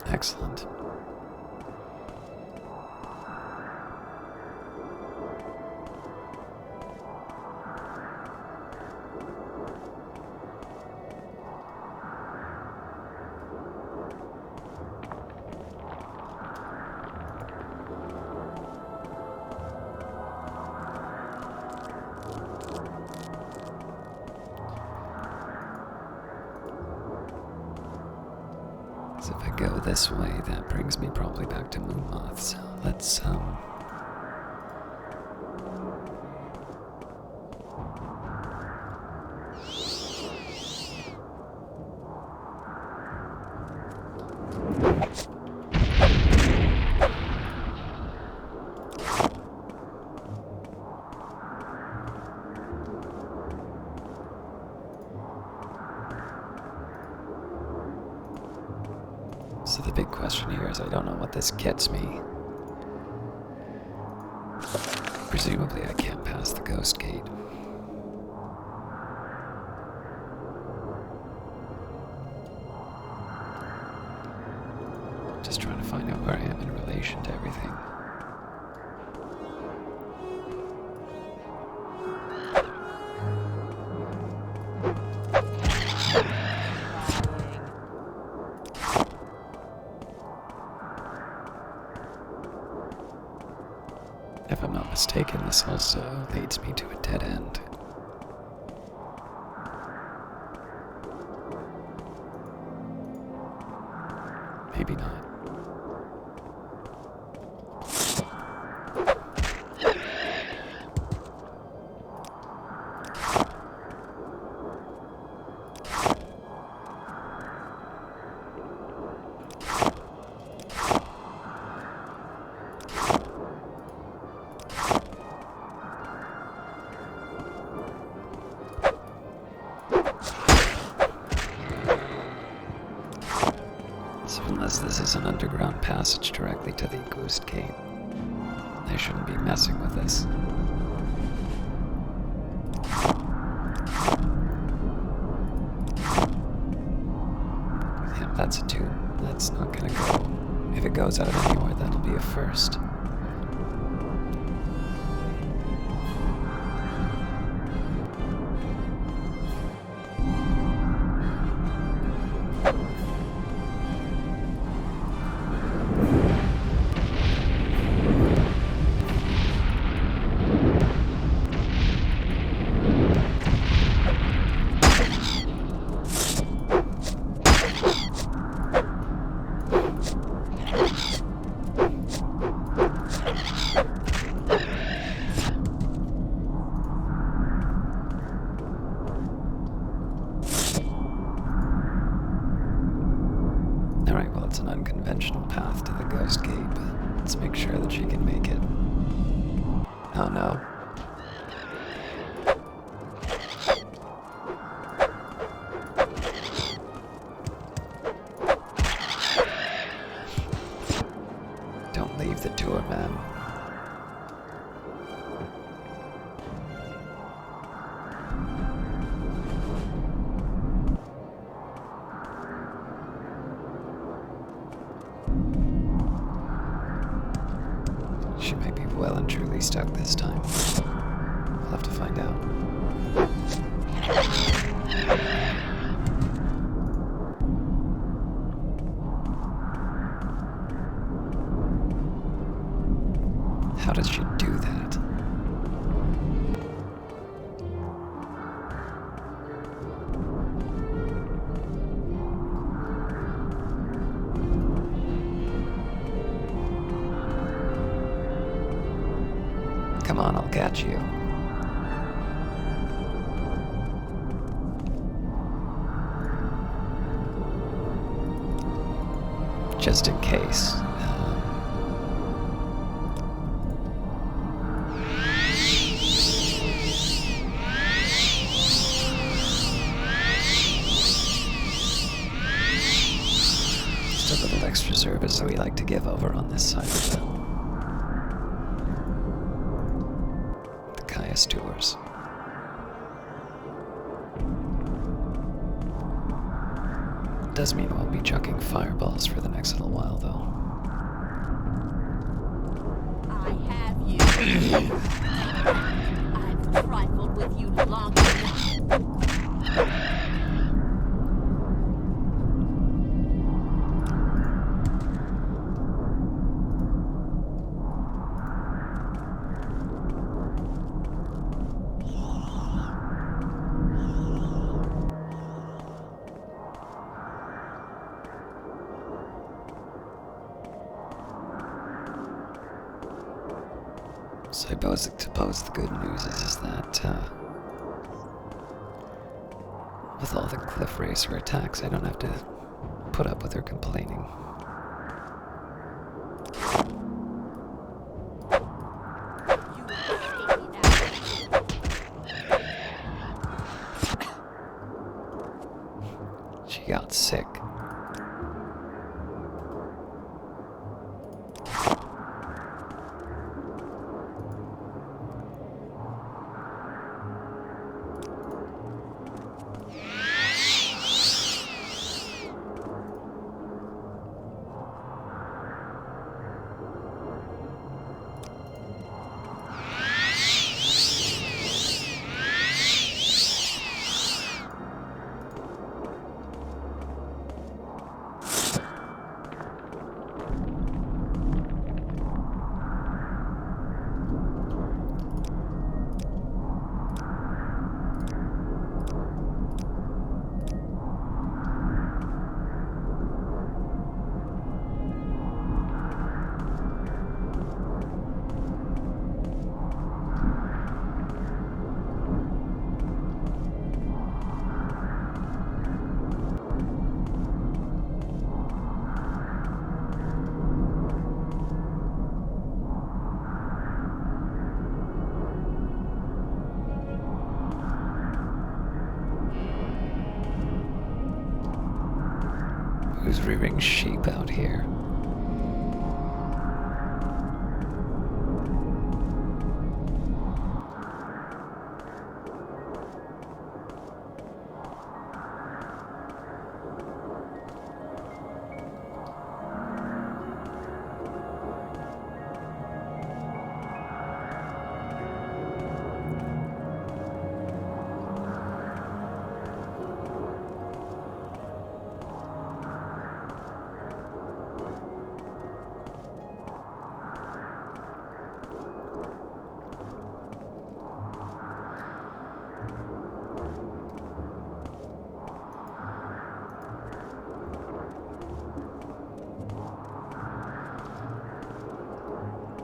Excellent. So if I go this way, that brings me probably back to Moonmoth. So let's So the big question here is I don't know what this gets me. Presumably I can't pass the ghost gate. Just trying to find out where I am in relation to everything. If I'm not mistaken, this also leads me to a dead end. Maybe not. So unless this is an underground passage directly to the Ghost Gate, I shouldn't be messing with this. Yeah, that's a 2. That's not gonna go. If it goes out anywhere, that'll be a first. Alright, well, it's an unconventional path to the Ghost Gate, but let's make sure that she can make it. Oh no. Don't leave the tour, man. She might be well and truly stuck this time. We'll have to find out. How does she do that? Come on, I'll catch you. Just in case. Just a little extra service that we like to give over on this side of the Caius Tours. Does mean we'll be chucking fireballs for the next little while, though. I have you. I've trifled with you long enough. So I suppose the good news is that with all the cliff racer attacks, I don't have to put up with her complaining. got sick. Who's rearing sheep out here?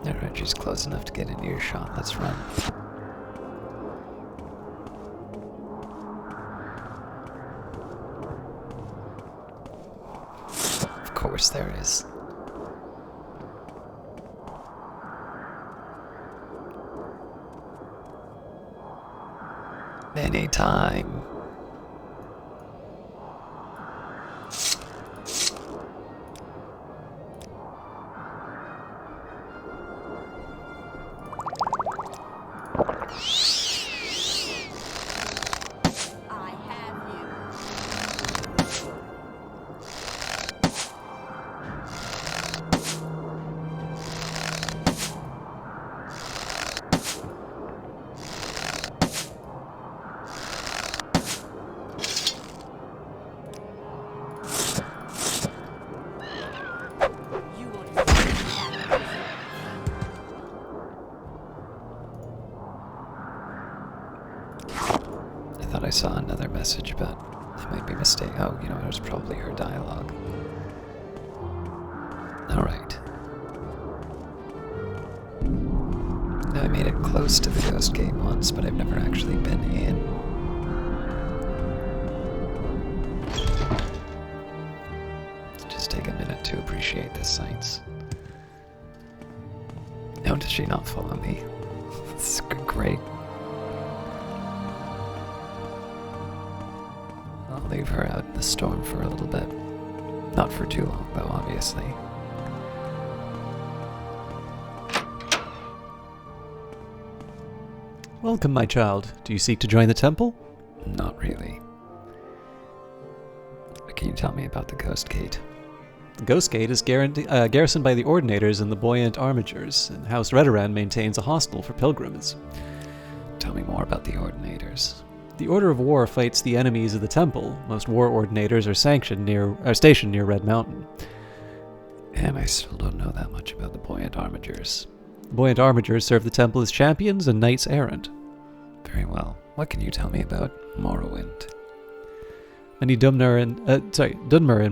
Alright, she's close enough to get in earshot. Let's run. Of course there is. Anytime. I have you. You want to see that? I thought I saw another message, but I might be mistaken. Oh, you know, it was probably her dialogue. Alright. Now, I made it close to the Ghost Gate once, but I've never actually been in. Let's just take a minute to appreciate the sights. No, does she not follow me? This is great. I'll leave her out in the storm for a little bit. Not for too long, though, obviously. Welcome, my child. Do you seek to join the temple? Not really. Can you tell me about the Ghost Gate? The Ghost Gate is garrisoned by the Ordinators and the Buoyant Armigers, and House Redoran maintains a hostel for pilgrims. Tell me more about the Ordinators. The Order of War fights the enemies of the temple. Most war ordinators are stationed near Red Mountain. And I still don't know that much about the Buoyant Armigers. The Buoyant Armigers serve the temple as champions and knights errant. Very well. What can you tell me about Morrowind? Many Dunmer and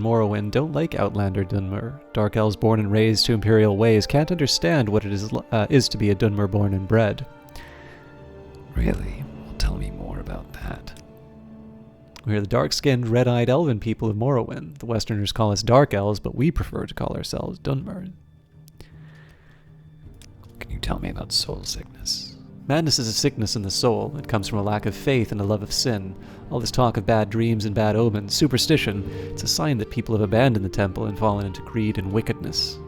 Morrowind don't like Outlander Dunmer. Dark elves born and raised to imperial ways can't understand what it is to be a Dunmer born and bred. Really? Well, tell me more about that. We are the dark-skinned, red-eyed elven people of Morrowind. The Westerners call us Dark Elves, but we prefer to call ourselves Dunmer. Can you tell me about soul sickness? Madness is a sickness in the soul. It comes from a lack of faith and a love of sin. All this talk of bad dreams and bad omens, superstition, it's a sign that people have abandoned the temple and fallen into greed and wickedness.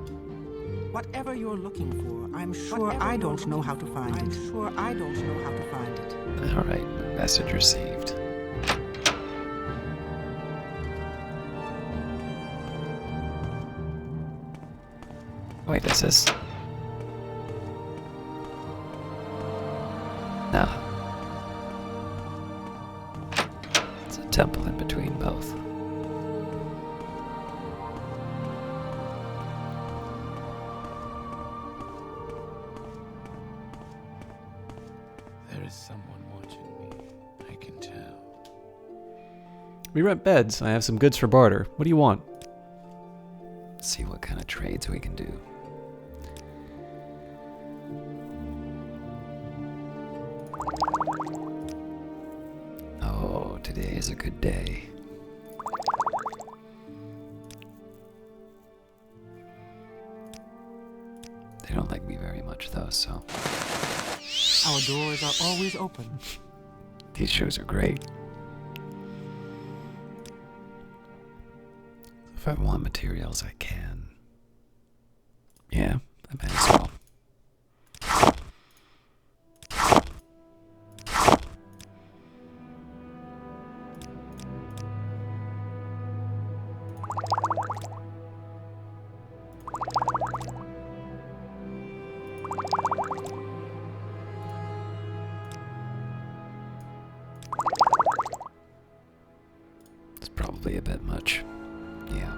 Whatever you're looking for, I'm sure I don't know how to find it. I'm sure I don't know how to find it. All right, message received. Wait, is this? No. It's a temple in between both. There is someone watching me. I can tell. We rent beds. I have some goods for barter. What do you want? See what kind of trades we can do. Oh, today is a good day. They don't like me very much though, so Our doors are always open. these shows are great. If I want materials, I can. Yeah, I might as well. It's probably a bit much. Yeah.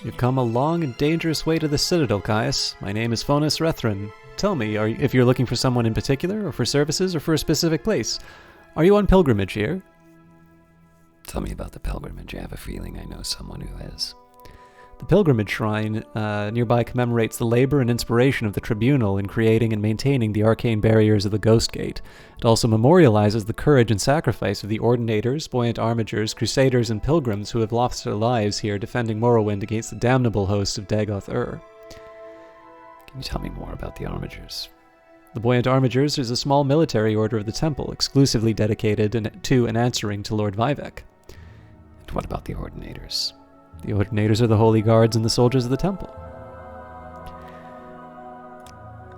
You've come a long and dangerous way to the Citadel, Caius. My name is Fonus Rethrin. Tell me, if you're looking for someone in particular, or for services, or for a specific place. Are you on pilgrimage here? Tell me about the pilgrimage. I have a feeling I know someone who is. The pilgrimage shrine nearby commemorates the labor and inspiration of the tribunal in creating and maintaining the arcane barriers of the Ghost Gate. It also memorializes the courage and sacrifice of the ordinators, buoyant armigers, crusaders, and pilgrims who have lost their lives here defending Morrowind against the damnable hosts of Dagoth-Ur. Can you tell me more about the armigers? The buoyant armigers is a small military order of the temple, exclusively dedicated to and answering to Lord Vivek. And what about the ordinators? The ordinators are the holy guards and the soldiers of the temple.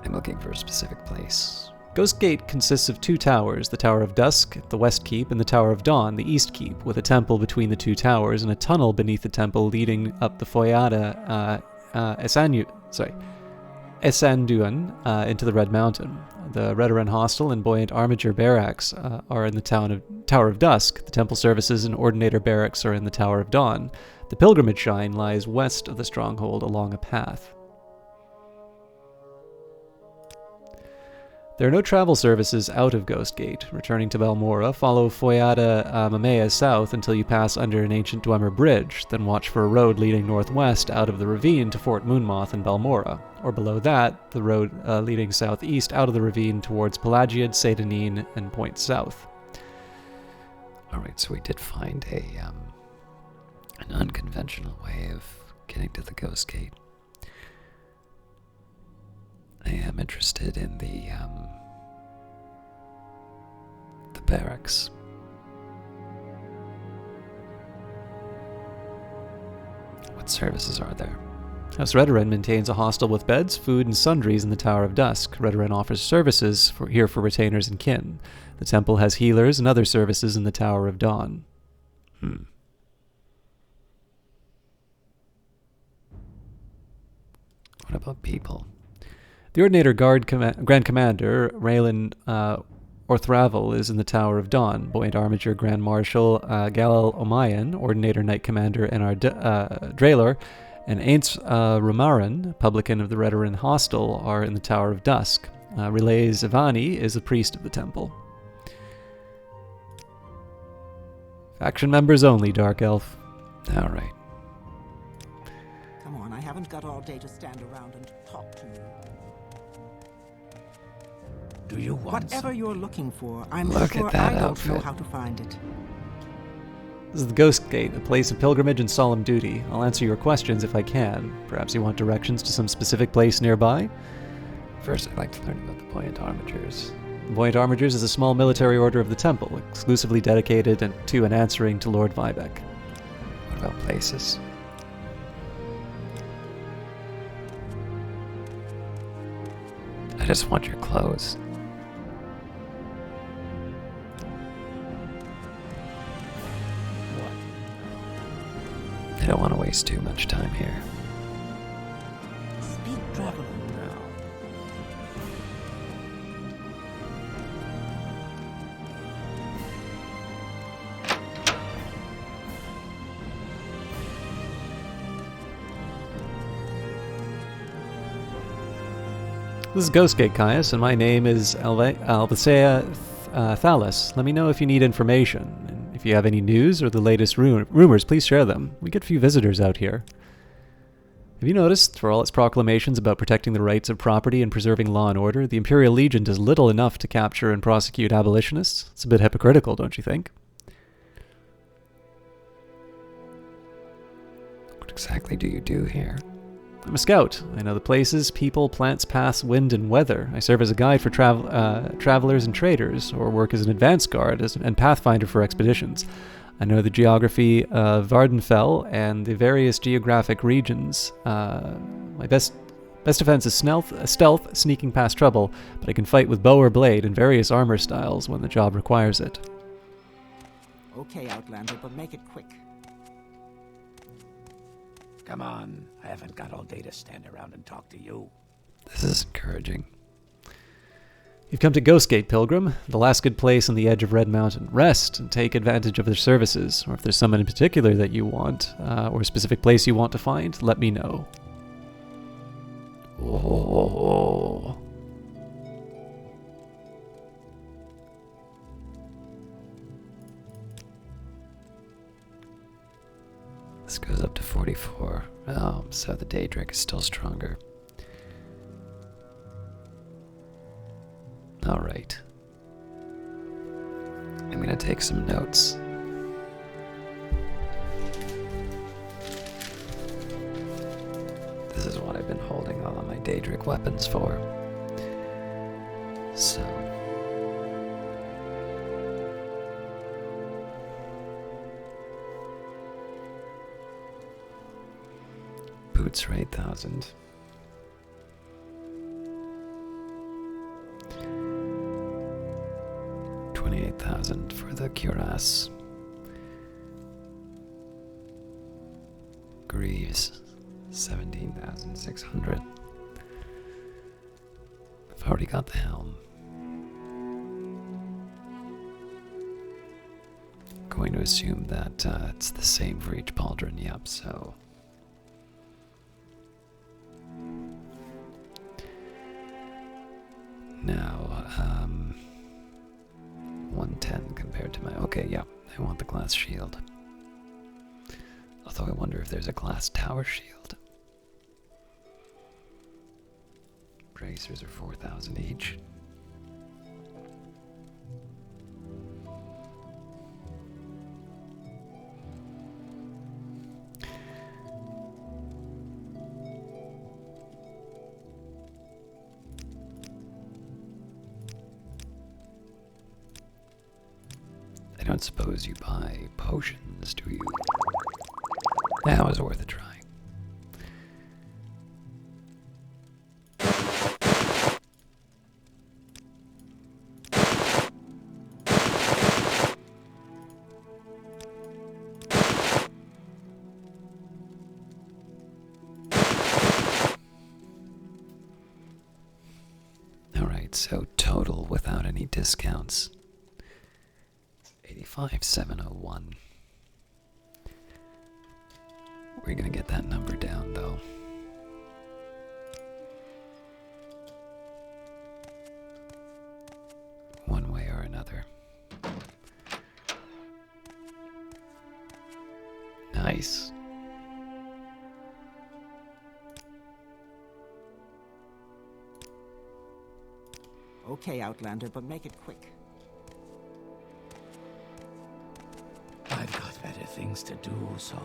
I'm looking for a specific place. Ghost Gate consists of two towers, the Tower of Dusk at the West Keep and the Tower of Dawn, the East Keep, with a temple between the two towers and a tunnel beneath the temple leading up the Foyada Esanduan into the Red Mountain. The Redoran Hostel and Buoyant Armiger Barracks are in the Tower of Dusk. The temple services and Ordinator Barracks are in the Tower of Dawn. The pilgrimage shrine lies west of the stronghold along a path. There are no travel services out of Ghost Gate. Returning to Balmora, follow Foyada Mamea south until you pass under an ancient Dwemer bridge, then watch for a road leading northwest out of the ravine to Fort Moonmoth and Balmora, or below that, the road leading southeast out of the ravine towards Pelagiad, Sedanine, and Point South. Alright, so we did find an unconventional way of getting to the Ghost Gate. I am interested in the barracks. What services are there? House Redoran maintains a hostel with beds, food, and sundries in the Tower of Dusk. Redoran offers services here for retainers and kin. The temple has healers and other services in the Tower of Dawn. What about people? The Ordinator Grand Commander, Raylan Orthravel, is in the Tower of Dawn. Buoyant Armiger Grand Marshal Galal Omayan, Ordinator Knight Commander Enar Draylor, and Aints Ramaran, publican of the Redoran Hostel, are in the Tower of Dusk. Relay Zivani is a priest of the temple. Faction members only, Dark Elf. All right. Come on, I haven't got all day to stand around and talk to you. Do you want Whatever you're looking for, I'm Look sure at that I don't know outfit. how to find it. This is the Ghost Gate, a place of pilgrimage and solemn duty. I'll answer your questions if I can. Perhaps you want directions to some specific place nearby? First, I'd like to learn about the Buoyant Armigers. The Buoyant Armigers is a small military order of the Temple, exclusively dedicated to and answering to Lord Vybeck. What about places? I just want your clothes. I don't want to waste too much time here. Speak traveler. now? This is Ghostgate, Caius, and my name is Albacea Thalis. Let me know if you need information. And if you have any news or the latest rumors, please share them. We get few visitors out here. Have you noticed, for all its proclamations about protecting the rights of property and preserving law and order, the Imperial Legion does little enough to capture and prosecute abolitionists? It's a bit hypocritical, don't you think? What exactly do you do here? I'm a scout. I know the places, people, plants, paths, wind, and weather. I serve as a guide for travelers and traders, or work as an advance guard and pathfinder for expeditions. I know the geography of Vardenfell and the various geographic regions. My best defense is stealth, sneaking past trouble, but I can fight with bow or blade in various armor styles when the job requires it. Okay, Outlander, but make it quick. Come on. I haven't got all day to stand around and talk to you. This is encouraging. You've come to Ghostgate, Pilgrim, the last good place on the edge of Red Mountain. Rest and take advantage of their services, or if there's someone in particular that you want, or a specific place you want to find, let me know. Oh. This goes up to 44. Oh, so the Daedric is still stronger. Alright. I'm gonna take some notes. This is what I've been holding all of my Daedric weapons for. So. Boots are 8,000. $28,000 for the cuirass. Greaves, 17,600. I've already got the helm. Going to assume that it's the same for each pauldron. Yep. So. Now, 110 compared to my... Okay, yeah, I want the glass shield. Although I wonder if there's a glass tower shield. Bracers are 4,000 each. I don't suppose you buy potions, do you? That was worth a try. Alright, so total without any discounts. 85,701. We're gonna get that number down though. One way or another. place. Okay, Outlander, but make it quick. I've got better things to do, so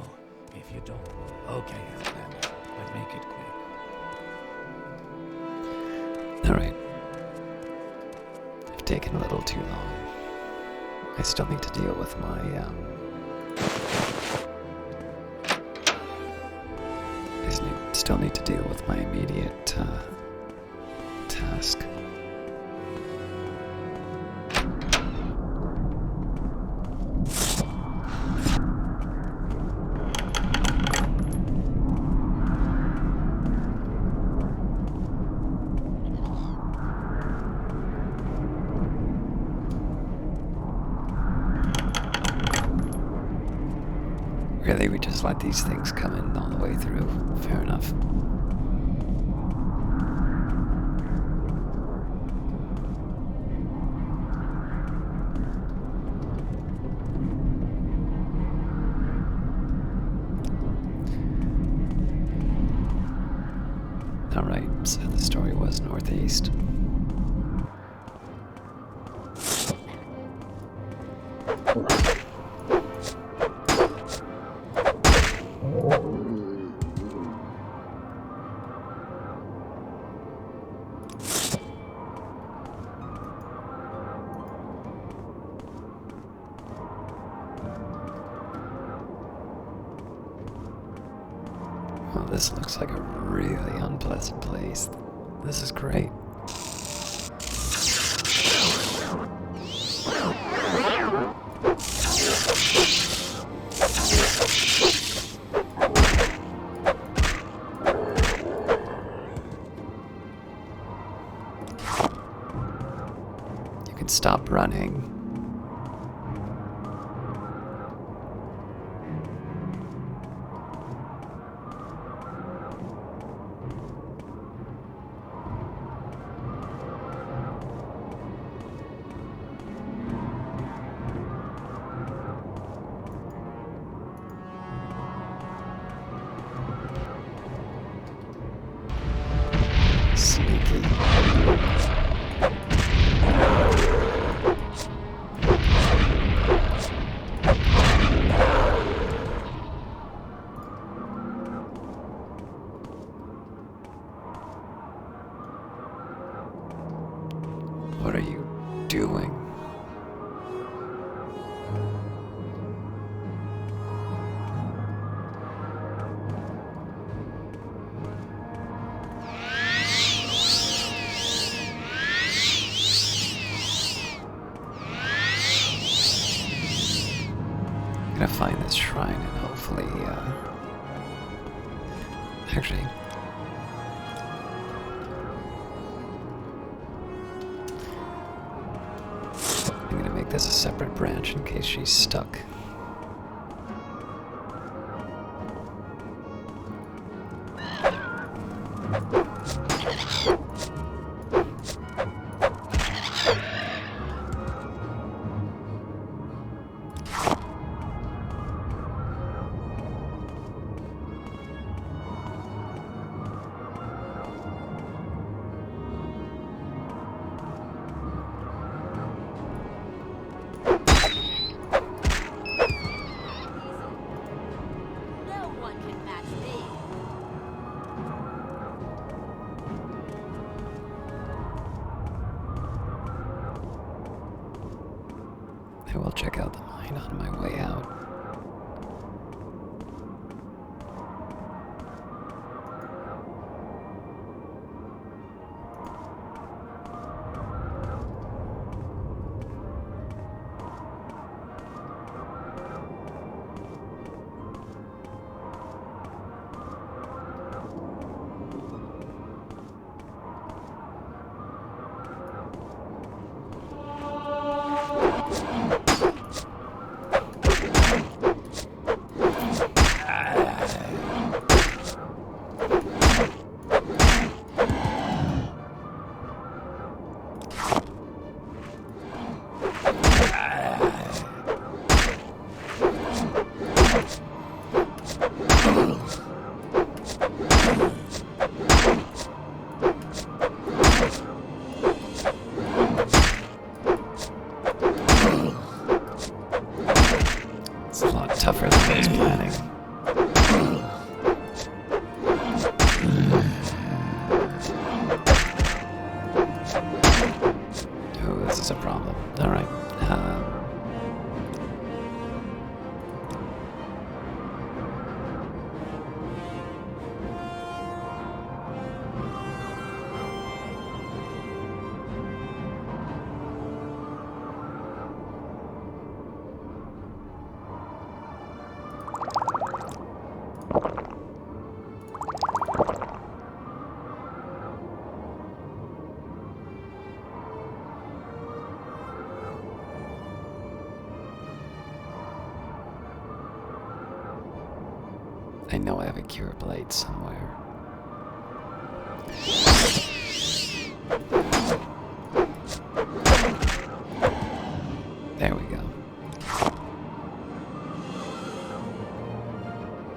if you don't... Okay, Outlander, but make it quick. Alright. I've taken a little too long. I still need to deal with my, still need to deal with my immediate, task. Really, we just let these things come in all the way through. Fair enough. Alright, so the story was northeast. Well, this looks like a really unpleasant place. This is great. You can stop running. Sneaky. What are you doing? I'm gonna find this shrine and hopefully, actually, I'm gonna make this a separate branch in case she's stuck. No one can match me. I will check out the mine on my way out. is a problem. Alright. I know I have a cure blade somewhere. There we go.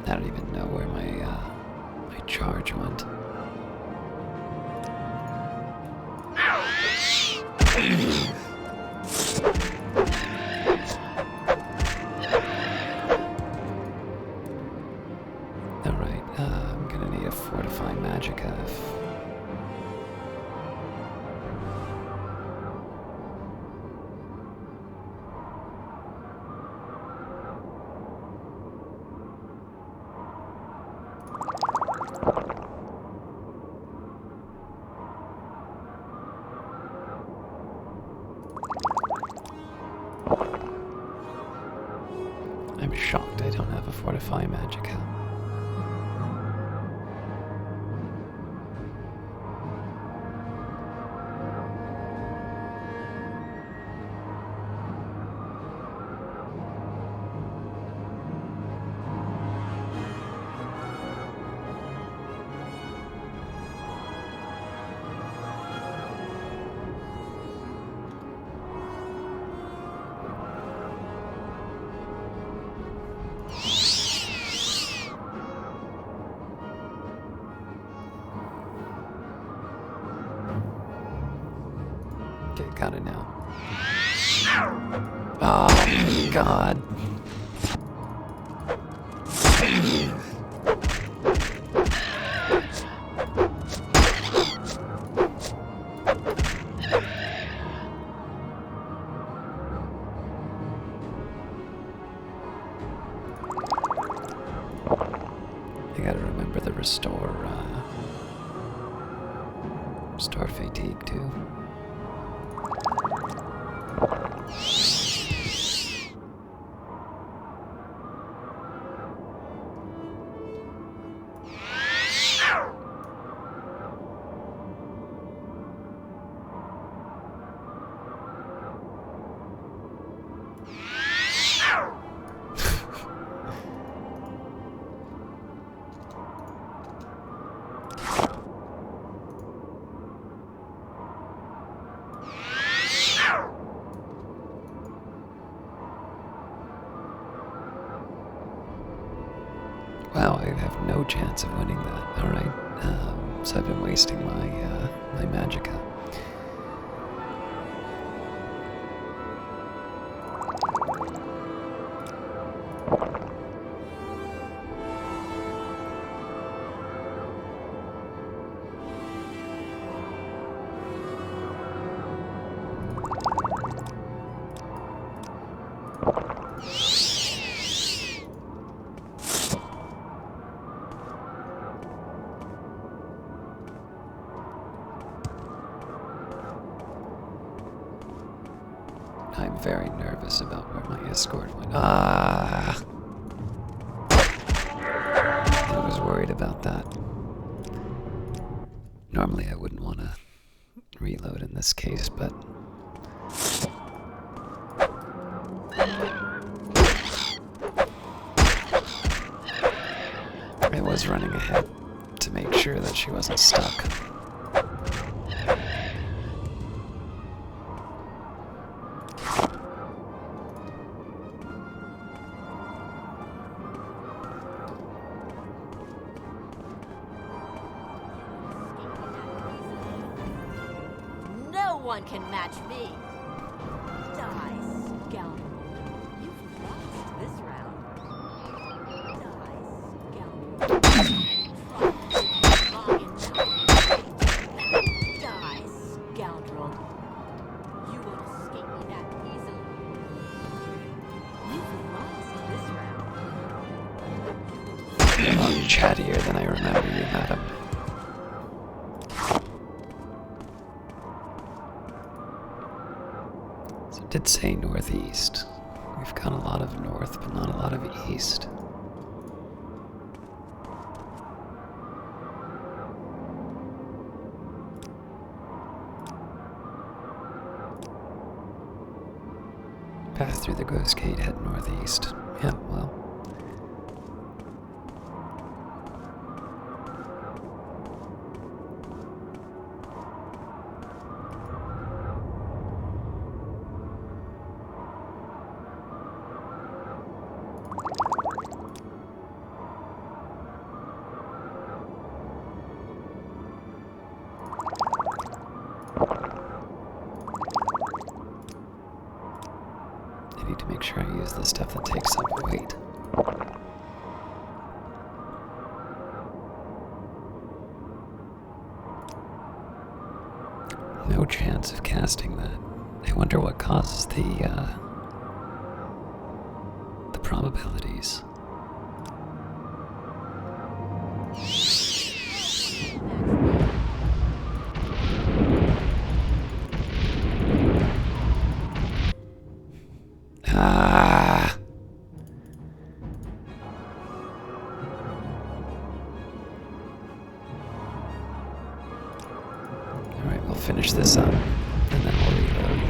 I don't even know where my charge went. Alright, I'm gonna need a fortify magicka. I'm shocked I don't have a fortify magicka. Okay, got it now. Oh, God. I gotta remember the restore fatigue too. Wow, I have no chance of winning that. Alright, so I've been wasting my magicka. I'm very nervous about where my escort went. Ah! I was worried about that. Normally I wouldn't want to reload in this case, but... I was running ahead to make sure that she wasn't stuck. No one can match me. Die, scoundrel. You've lost this round. Die, scoundrel. Die, scoundrel. You will chattier than I remember you, madam. So it did say northeast. We've got a lot of north, but not a lot of east. Path through the Ghost Gate, head northeast. Yeah, well. I need to make sure I use the stuff that takes up weight. No chance of casting that. I wonder what causes the probabilities. Ah. Alright, we'll finish this up, and then we'll reload.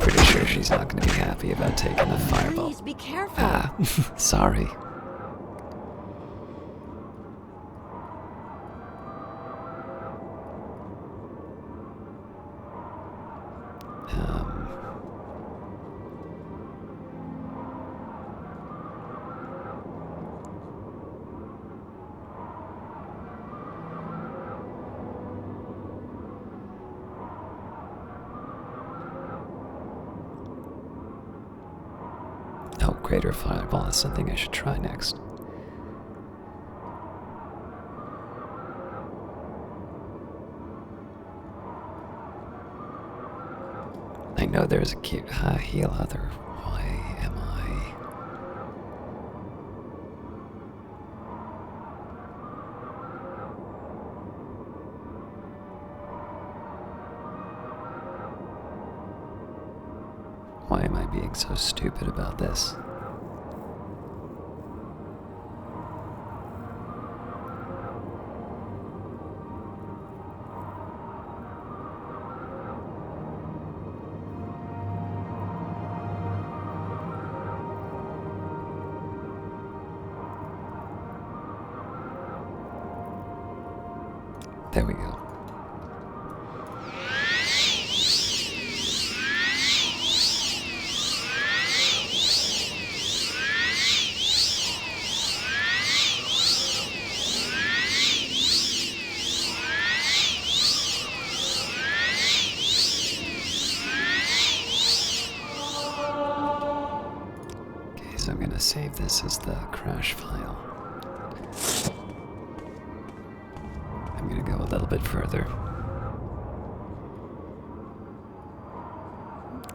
Pretty sure she's not going to be happy about taking the fireball. Please be careful. Ah, sorry. Oh, greater fireball is something I should try next. I know there's a cute heal other. Why am I? Why am I being so stupid about this? There we go. Okay, so I'm gonna save this as the crash file. I'm gonna go a little bit further.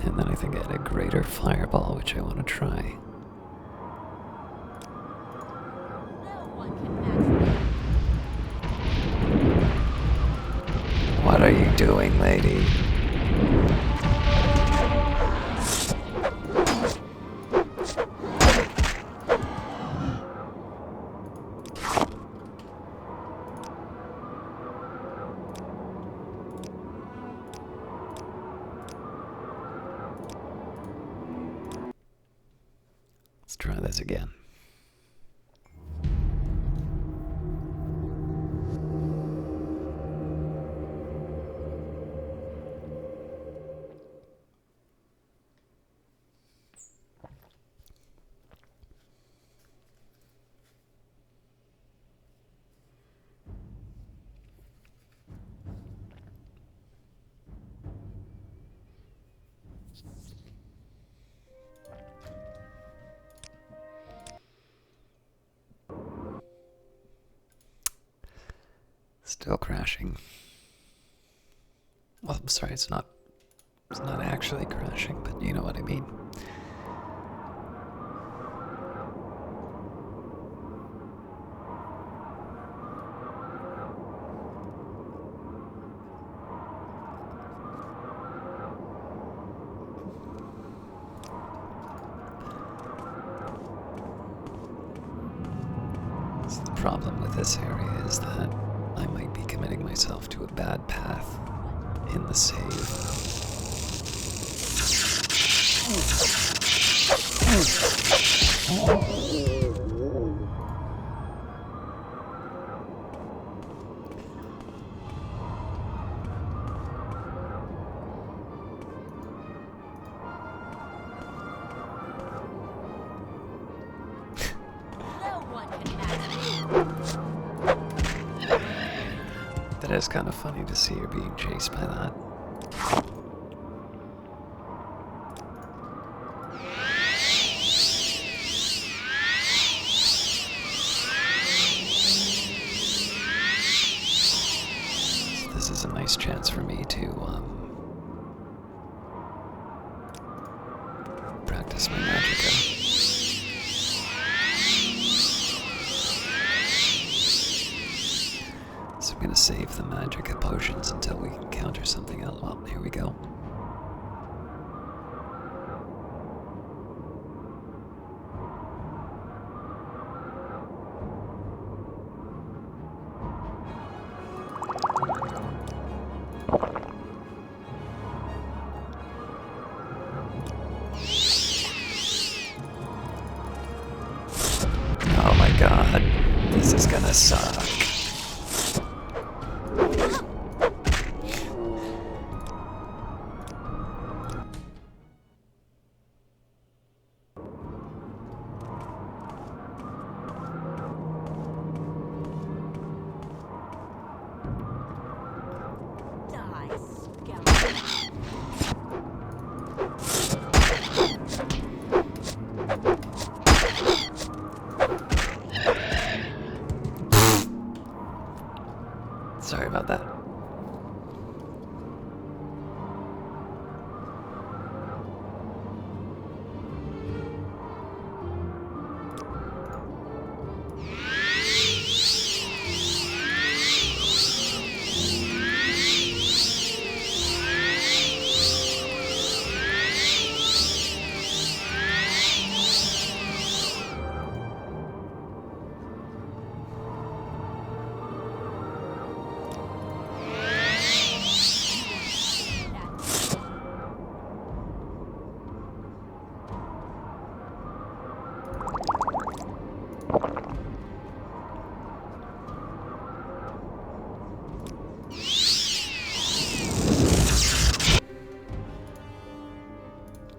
And then I think I had a greater fireball, which I want to try. No one can match me. What are you doing, lady? Let's try this again. Still crashing. Well, I'm sorry, it's not actually crashing, but you know what I mean. problem with this area is that I might be committing myself to a bad path in the save. No one can match me. That is kind of funny to see her being chased by that. This is a nice chance for me to practice my magicka. So I'm gonna save the magicka potions until we encounter something else. Well, here we go. Oh my god, this is gonna suck. Die, skeleton. Sorry about that.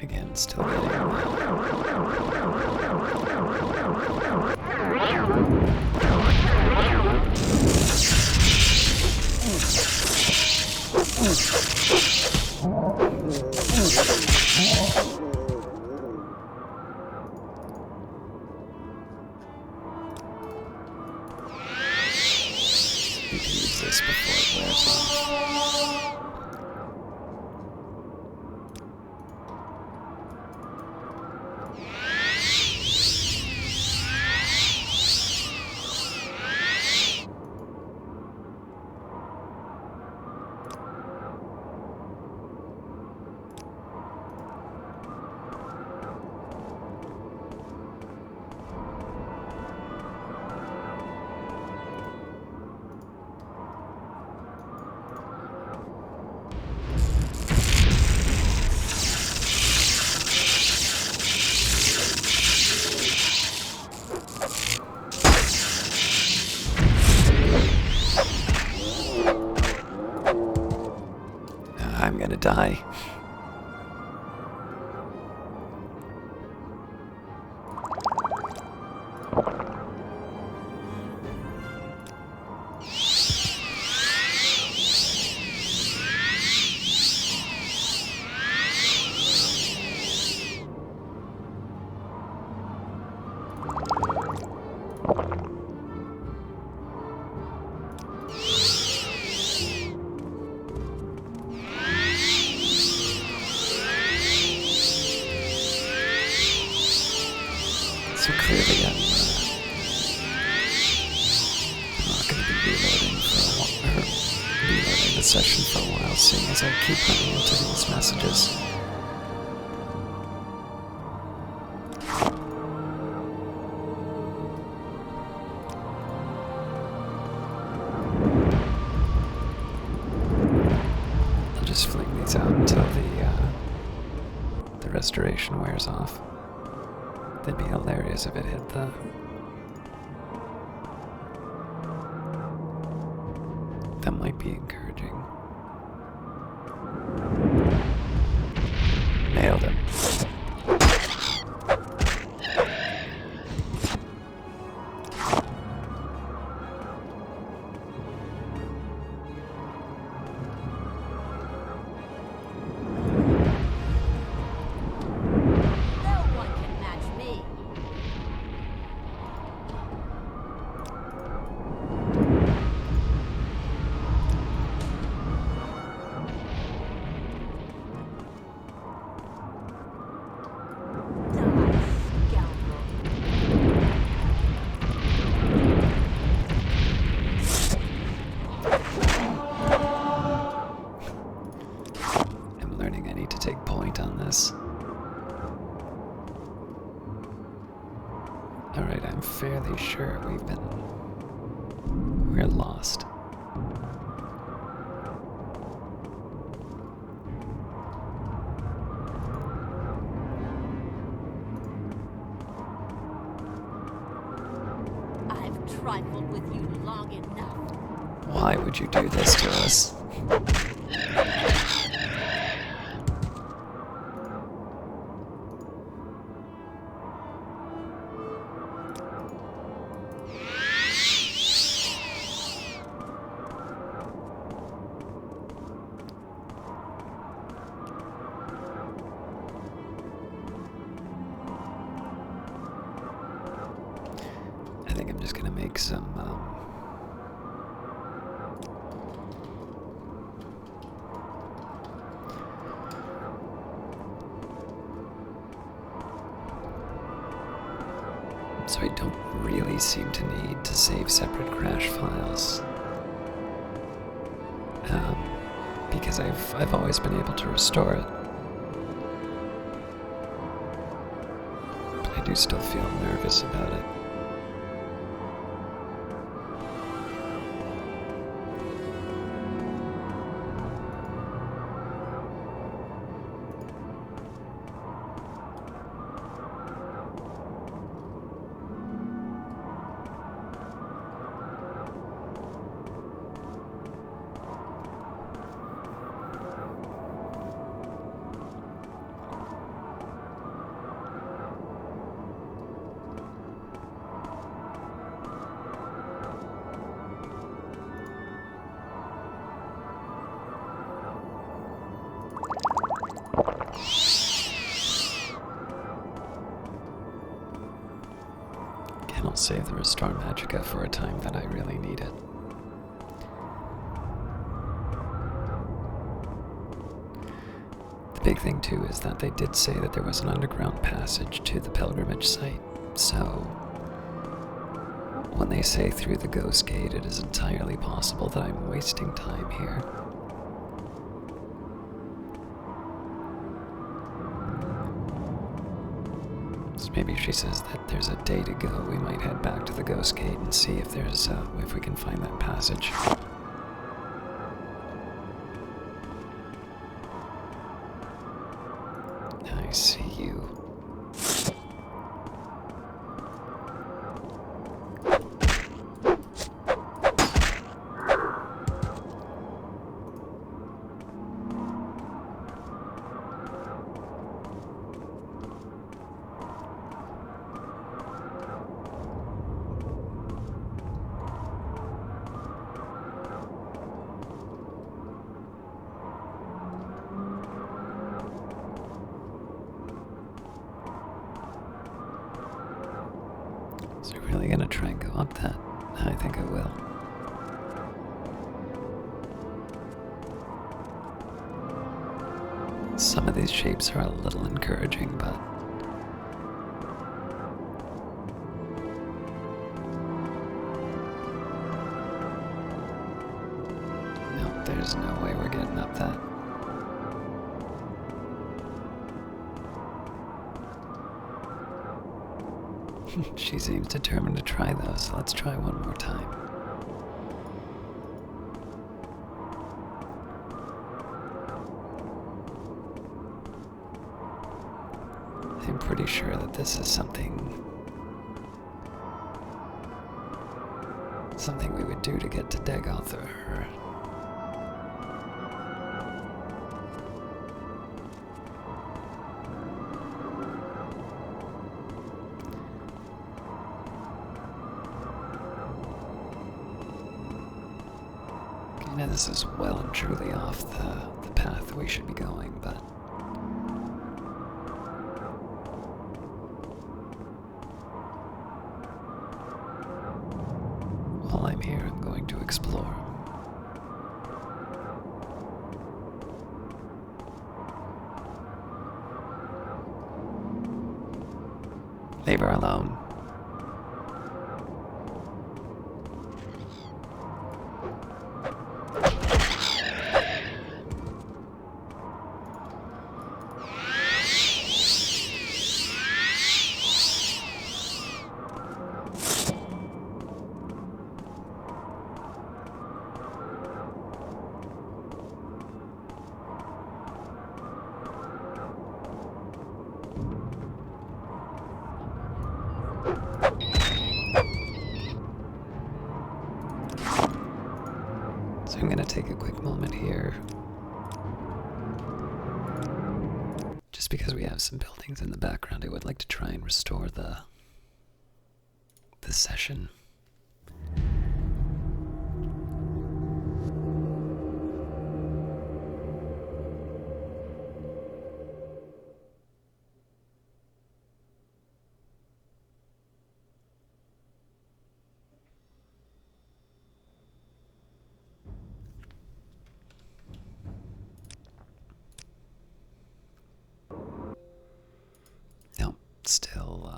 Again, still getting need to use this before it wears off. I'm gonna die. So clearly I'm not going to be reloading for a while, or reloading the session for a while, seeing as I keep running into these messages. restoration wears off. That'd be hilarious if it hit the... That might be encouraging. Nailed him. No one can match me. Die, scoundrel. I'm learning I need to take point on this. Alright, I'm fairly sure we're lost. I've trifled with you long enough. Why would you do this to us? I think I'm just gonna make some, so I don't really seem to need to save separate crash files. Because I've always been able to restore it. But I do still feel nervous about it. And I'll save the Restore Magica for a time that I really need it. The big thing too is that they did say that there was an underground passage to the pilgrimage site, so when they say through the Ghost Gate, it is entirely possible that I'm wasting time here. Maybe she says that there's a day to go. We might head back to the Ghost Gate and see if there's if we can find that passage. I see you. So you're really gonna try and go up that? I think I will. Some of these shapes are a little encouraging, but no, there's no way we're getting up that. She seems determined to try though, so let's try one more time. pretty sure that this is something we would do to get to Dagoth or her. You know, this is well and truly off the path we should be going, but while I'm here, I'm going to explore. Leave her alone. So I'm going to take a quick moment here, just because we have some buildings in the background. I would like to try and restore the session. Nope, still,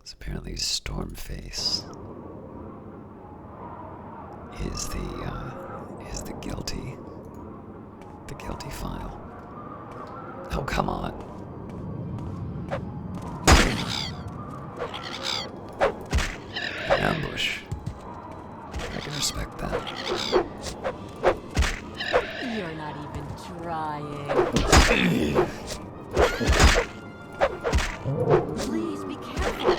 so apparently Stormface is the guilty file. Oh, come on. An ambush. I can respect that. You're not even trying. Please be careful.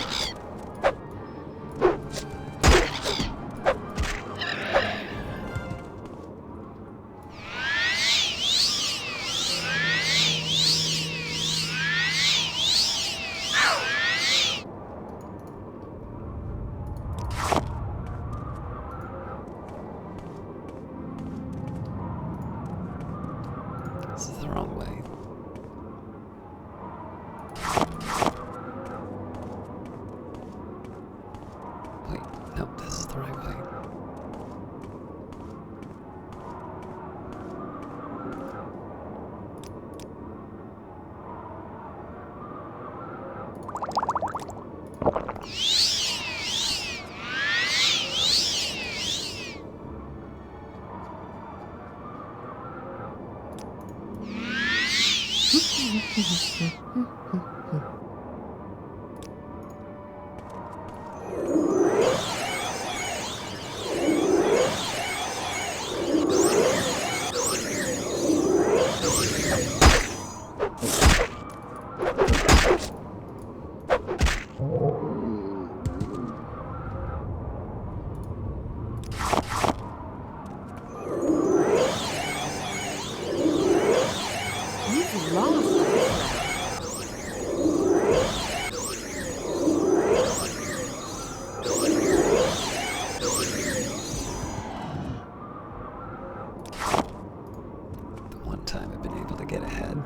This is the wrong way. Wait, nope, this is the right way. You've lost. The one time I've been able to get ahead.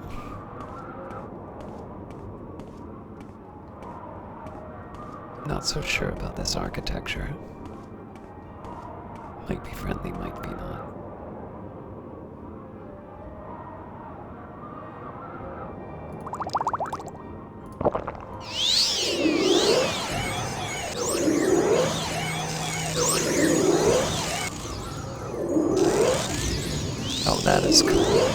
Not so sure about this architecture. Might be friendly, might be not. Oh, that is cool.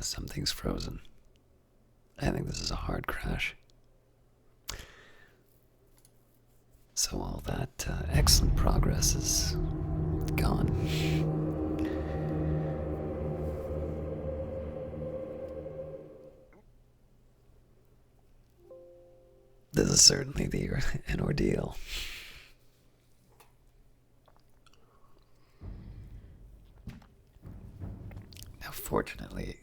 Something's frozen. I think this is a hard crash. So all that excellent progress is gone. This is certainly an ordeal. Now, fortunately,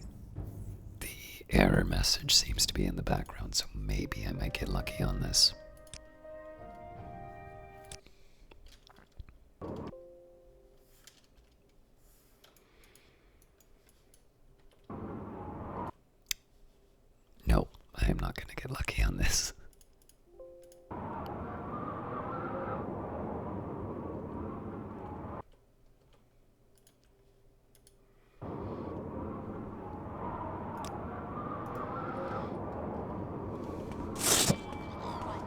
the error message seems to be in the background, so maybe I might get lucky on this. Nope, I am not going to get lucky on this.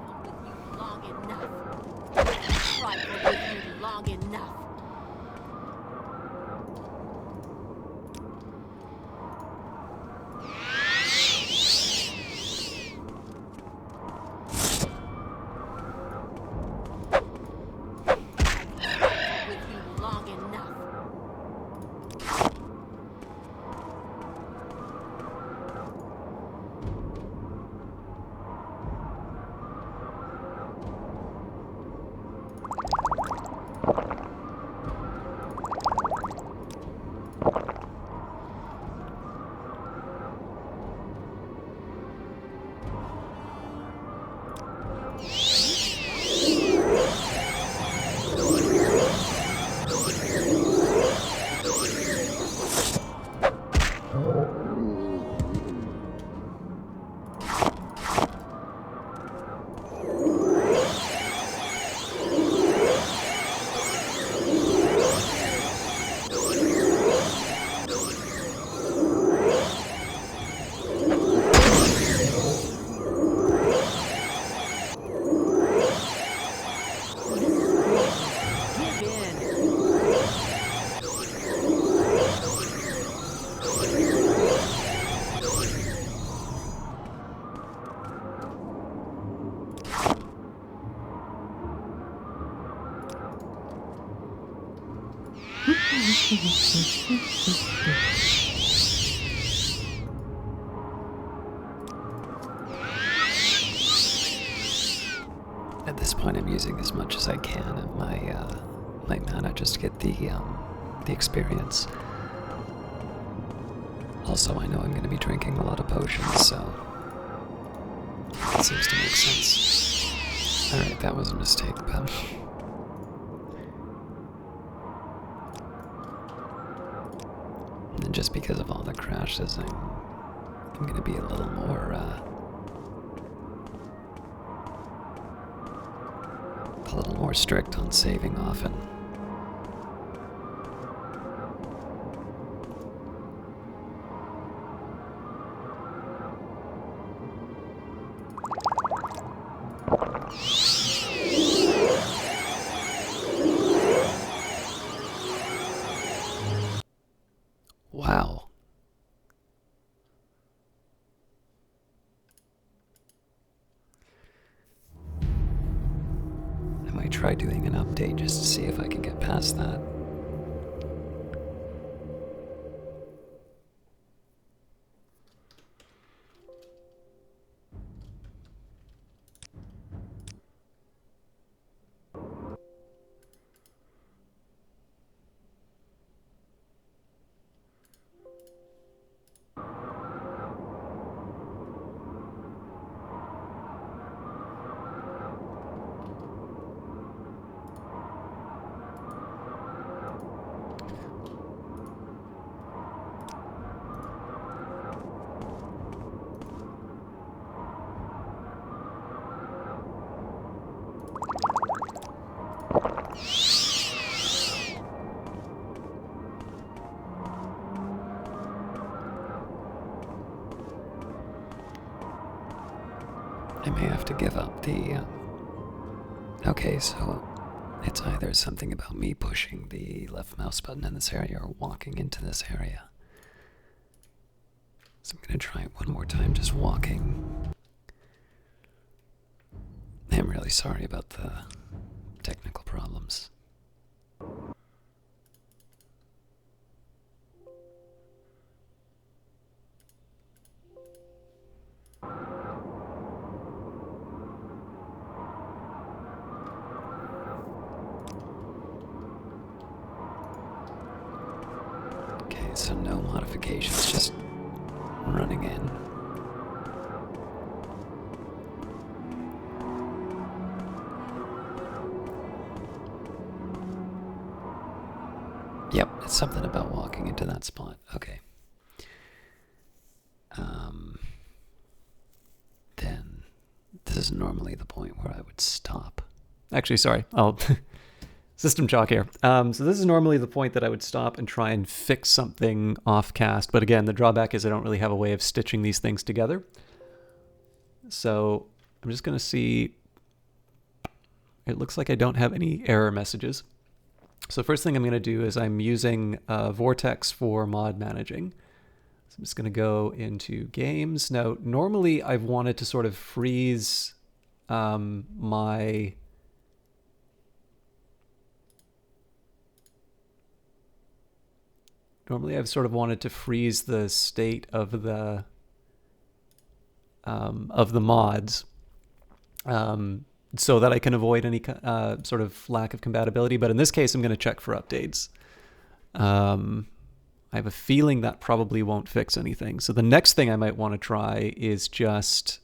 Long enough. With you long enough. At this point, I'm using as much as I can of my mana just to get the experience. Also, I know I'm going to be drinking a lot of potions, so it seems to make sense. Alright, that was a mistake, but... And just because of all the crashes, I'm going to be a little more, strict on saving often. Wow. I might try doing an update just to see if I can get past that. I may have to give up the... Okay, so it's either something about me pushing the left mouse button in this area or walking into this area. So I'm gonna try it one more time, just walking. I'm really sorry about the problems. Okay, so no modifications, just running in. Yep, it's something about walking into that spot. Okay. Then this is normally the point where I would stop. Actually, sorry. I'll system chalk here. So this is normally the point that I would stop and try and fix something off cast. But again, the drawback is I don't really have a way of stitching these things together. So I'm just going to see. It looks like I don't have any error messages. So first thing I'm going to do is I'm using Vortex for mod managing. So I'm just going to go into games. Now, normally I've wanted to sort of freeze my... Normally I've sort of wanted to freeze the state of the mods. So that I can avoid any sort of lack of compatibility. But in this case, I'm going to check for updates. I have a feeling that probably won't fix anything. So the next thing I might want to try is just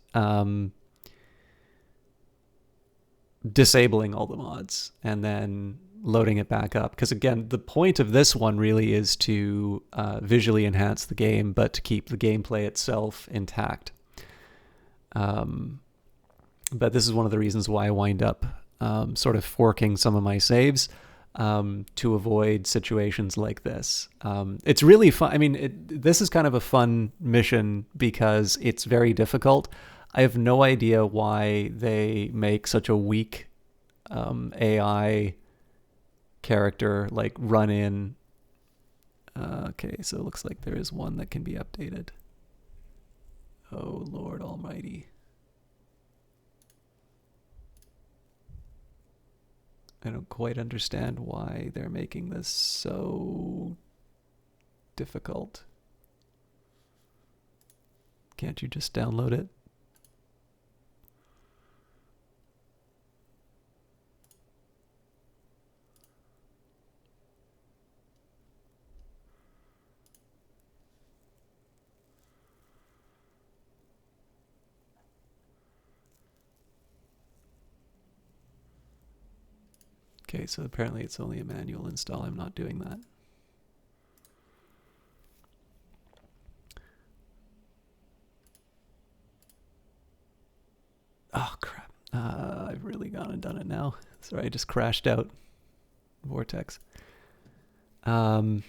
disabling all the mods and then loading it back up. Because again, the point of this one really is to visually enhance the game, but to keep the gameplay itself intact. But this is one of the reasons why I wind up sort of forking some of my saves to avoid situations like this. It's really fun. I mean, this is kind of a fun mission because it's very difficult. I have no idea why they make such a weak AI character like run in. Okay, so it looks like there is one that can be updated. Oh, Lord Almighty. I don't quite understand why they're making this so difficult. Can't you just download it? Okay, so apparently it's only a manual install. I'm not doing that. Oh, crap. I've really gone and done it now. Sorry, I just crashed out. Vortex. I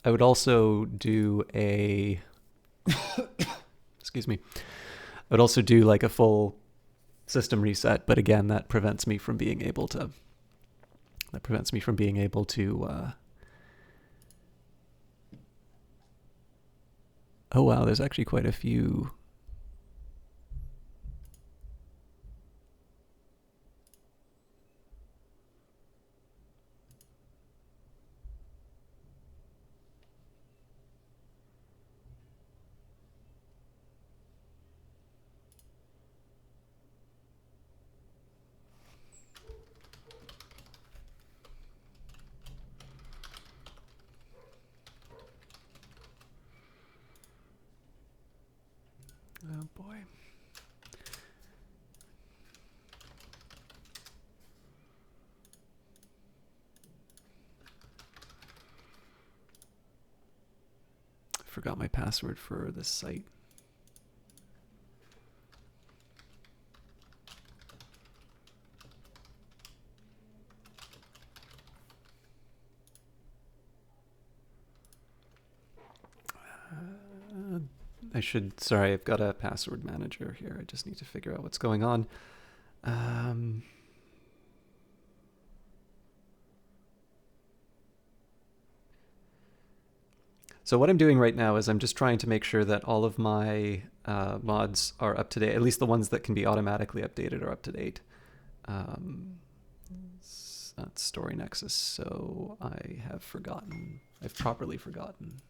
would also do a... Excuse me. I would also do like a full system reset, but again, that prevents me from being able to... Oh wow, there's actually quite a few. Oh boy. I forgot my password for this site. Sorry, I've got a password manager here. I just need to figure out what's going on. So what I'm doing right now is I'm just trying to make sure that all of my mods are up to date, at least the ones that can be automatically updated are up to date. That's Story Nexus, so I have forgotten. I've properly forgotten.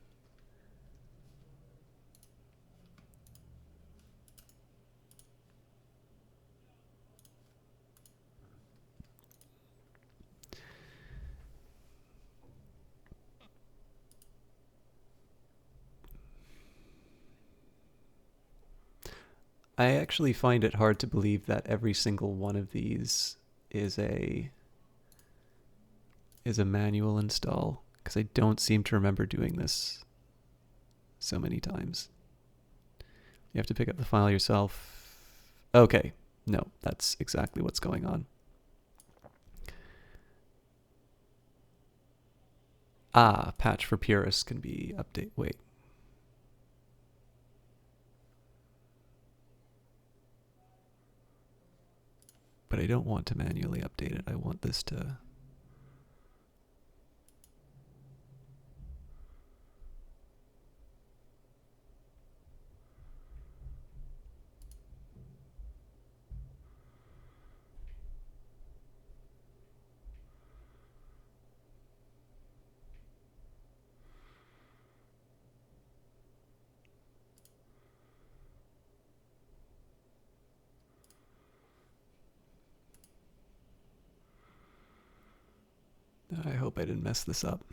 I actually find it hard to believe that every single one of these is a manual install, because I don't seem to remember doing this so many times. You have to pick up the file yourself. Okay, no, that's exactly what's going on. Ah, patch for purists can be update. Wait. But I don't want to manually update it. I want this to... I hope I didn't mess this up.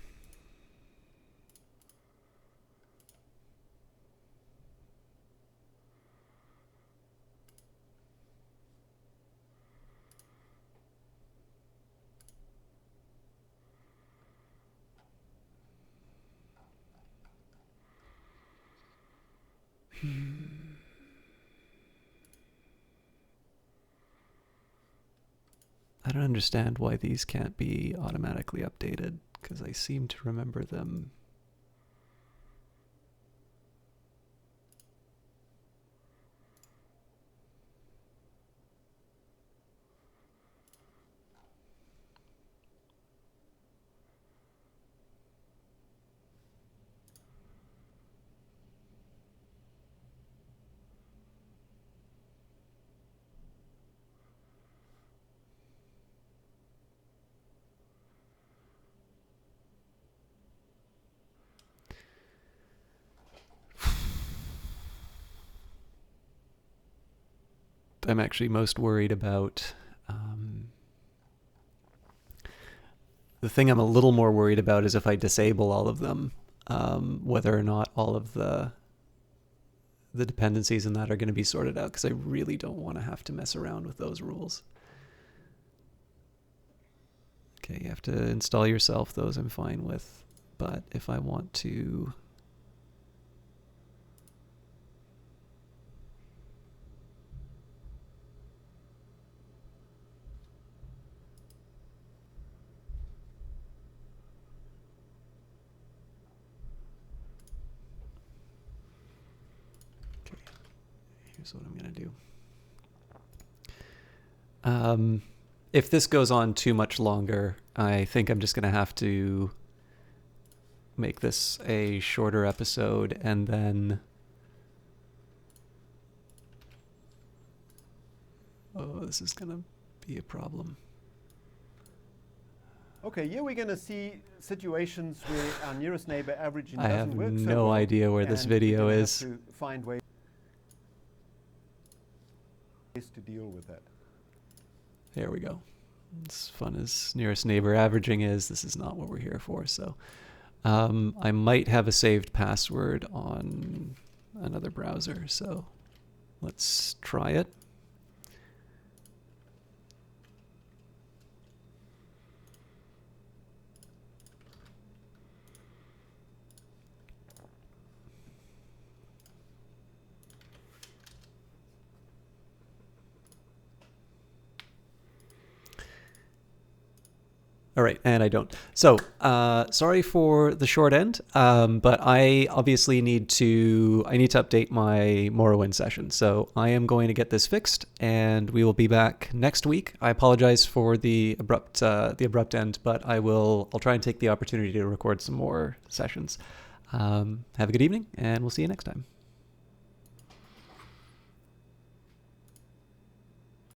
I don't understand why these can't be automatically updated, because I seem to remember them. I'm actually most worried about... the thing I'm a little more worried about is if I disable all of them, whether or not all of the dependencies in that are going to be sorted out, because I really don't want to have to mess around with those rules. Okay, you have to install yourself. Those I'm fine with. But if I want to... Here's what I'm going to do. If this goes on too much longer, I think I'm just going to have to make this a shorter episode, and then... Oh, this is going to be a problem. Okay, here we're going to see situations where our nearest neighbor averaging I have doesn't work so no well, idea where this and video we're gonna is. have to find ways to deal with that. There we go. As fun as nearest neighbor averaging is, this is not what we're here for. So I might have a saved password on another browser, so let's try it. All right, and I don't. So, sorry for the short end, but I obviously need to update my Morrowind session. So I am going to get this fixed, and we will be back next week. I apologize for the abrupt end, but I'll try and take the opportunity to record some more sessions. Have a good evening, and we'll see you next time.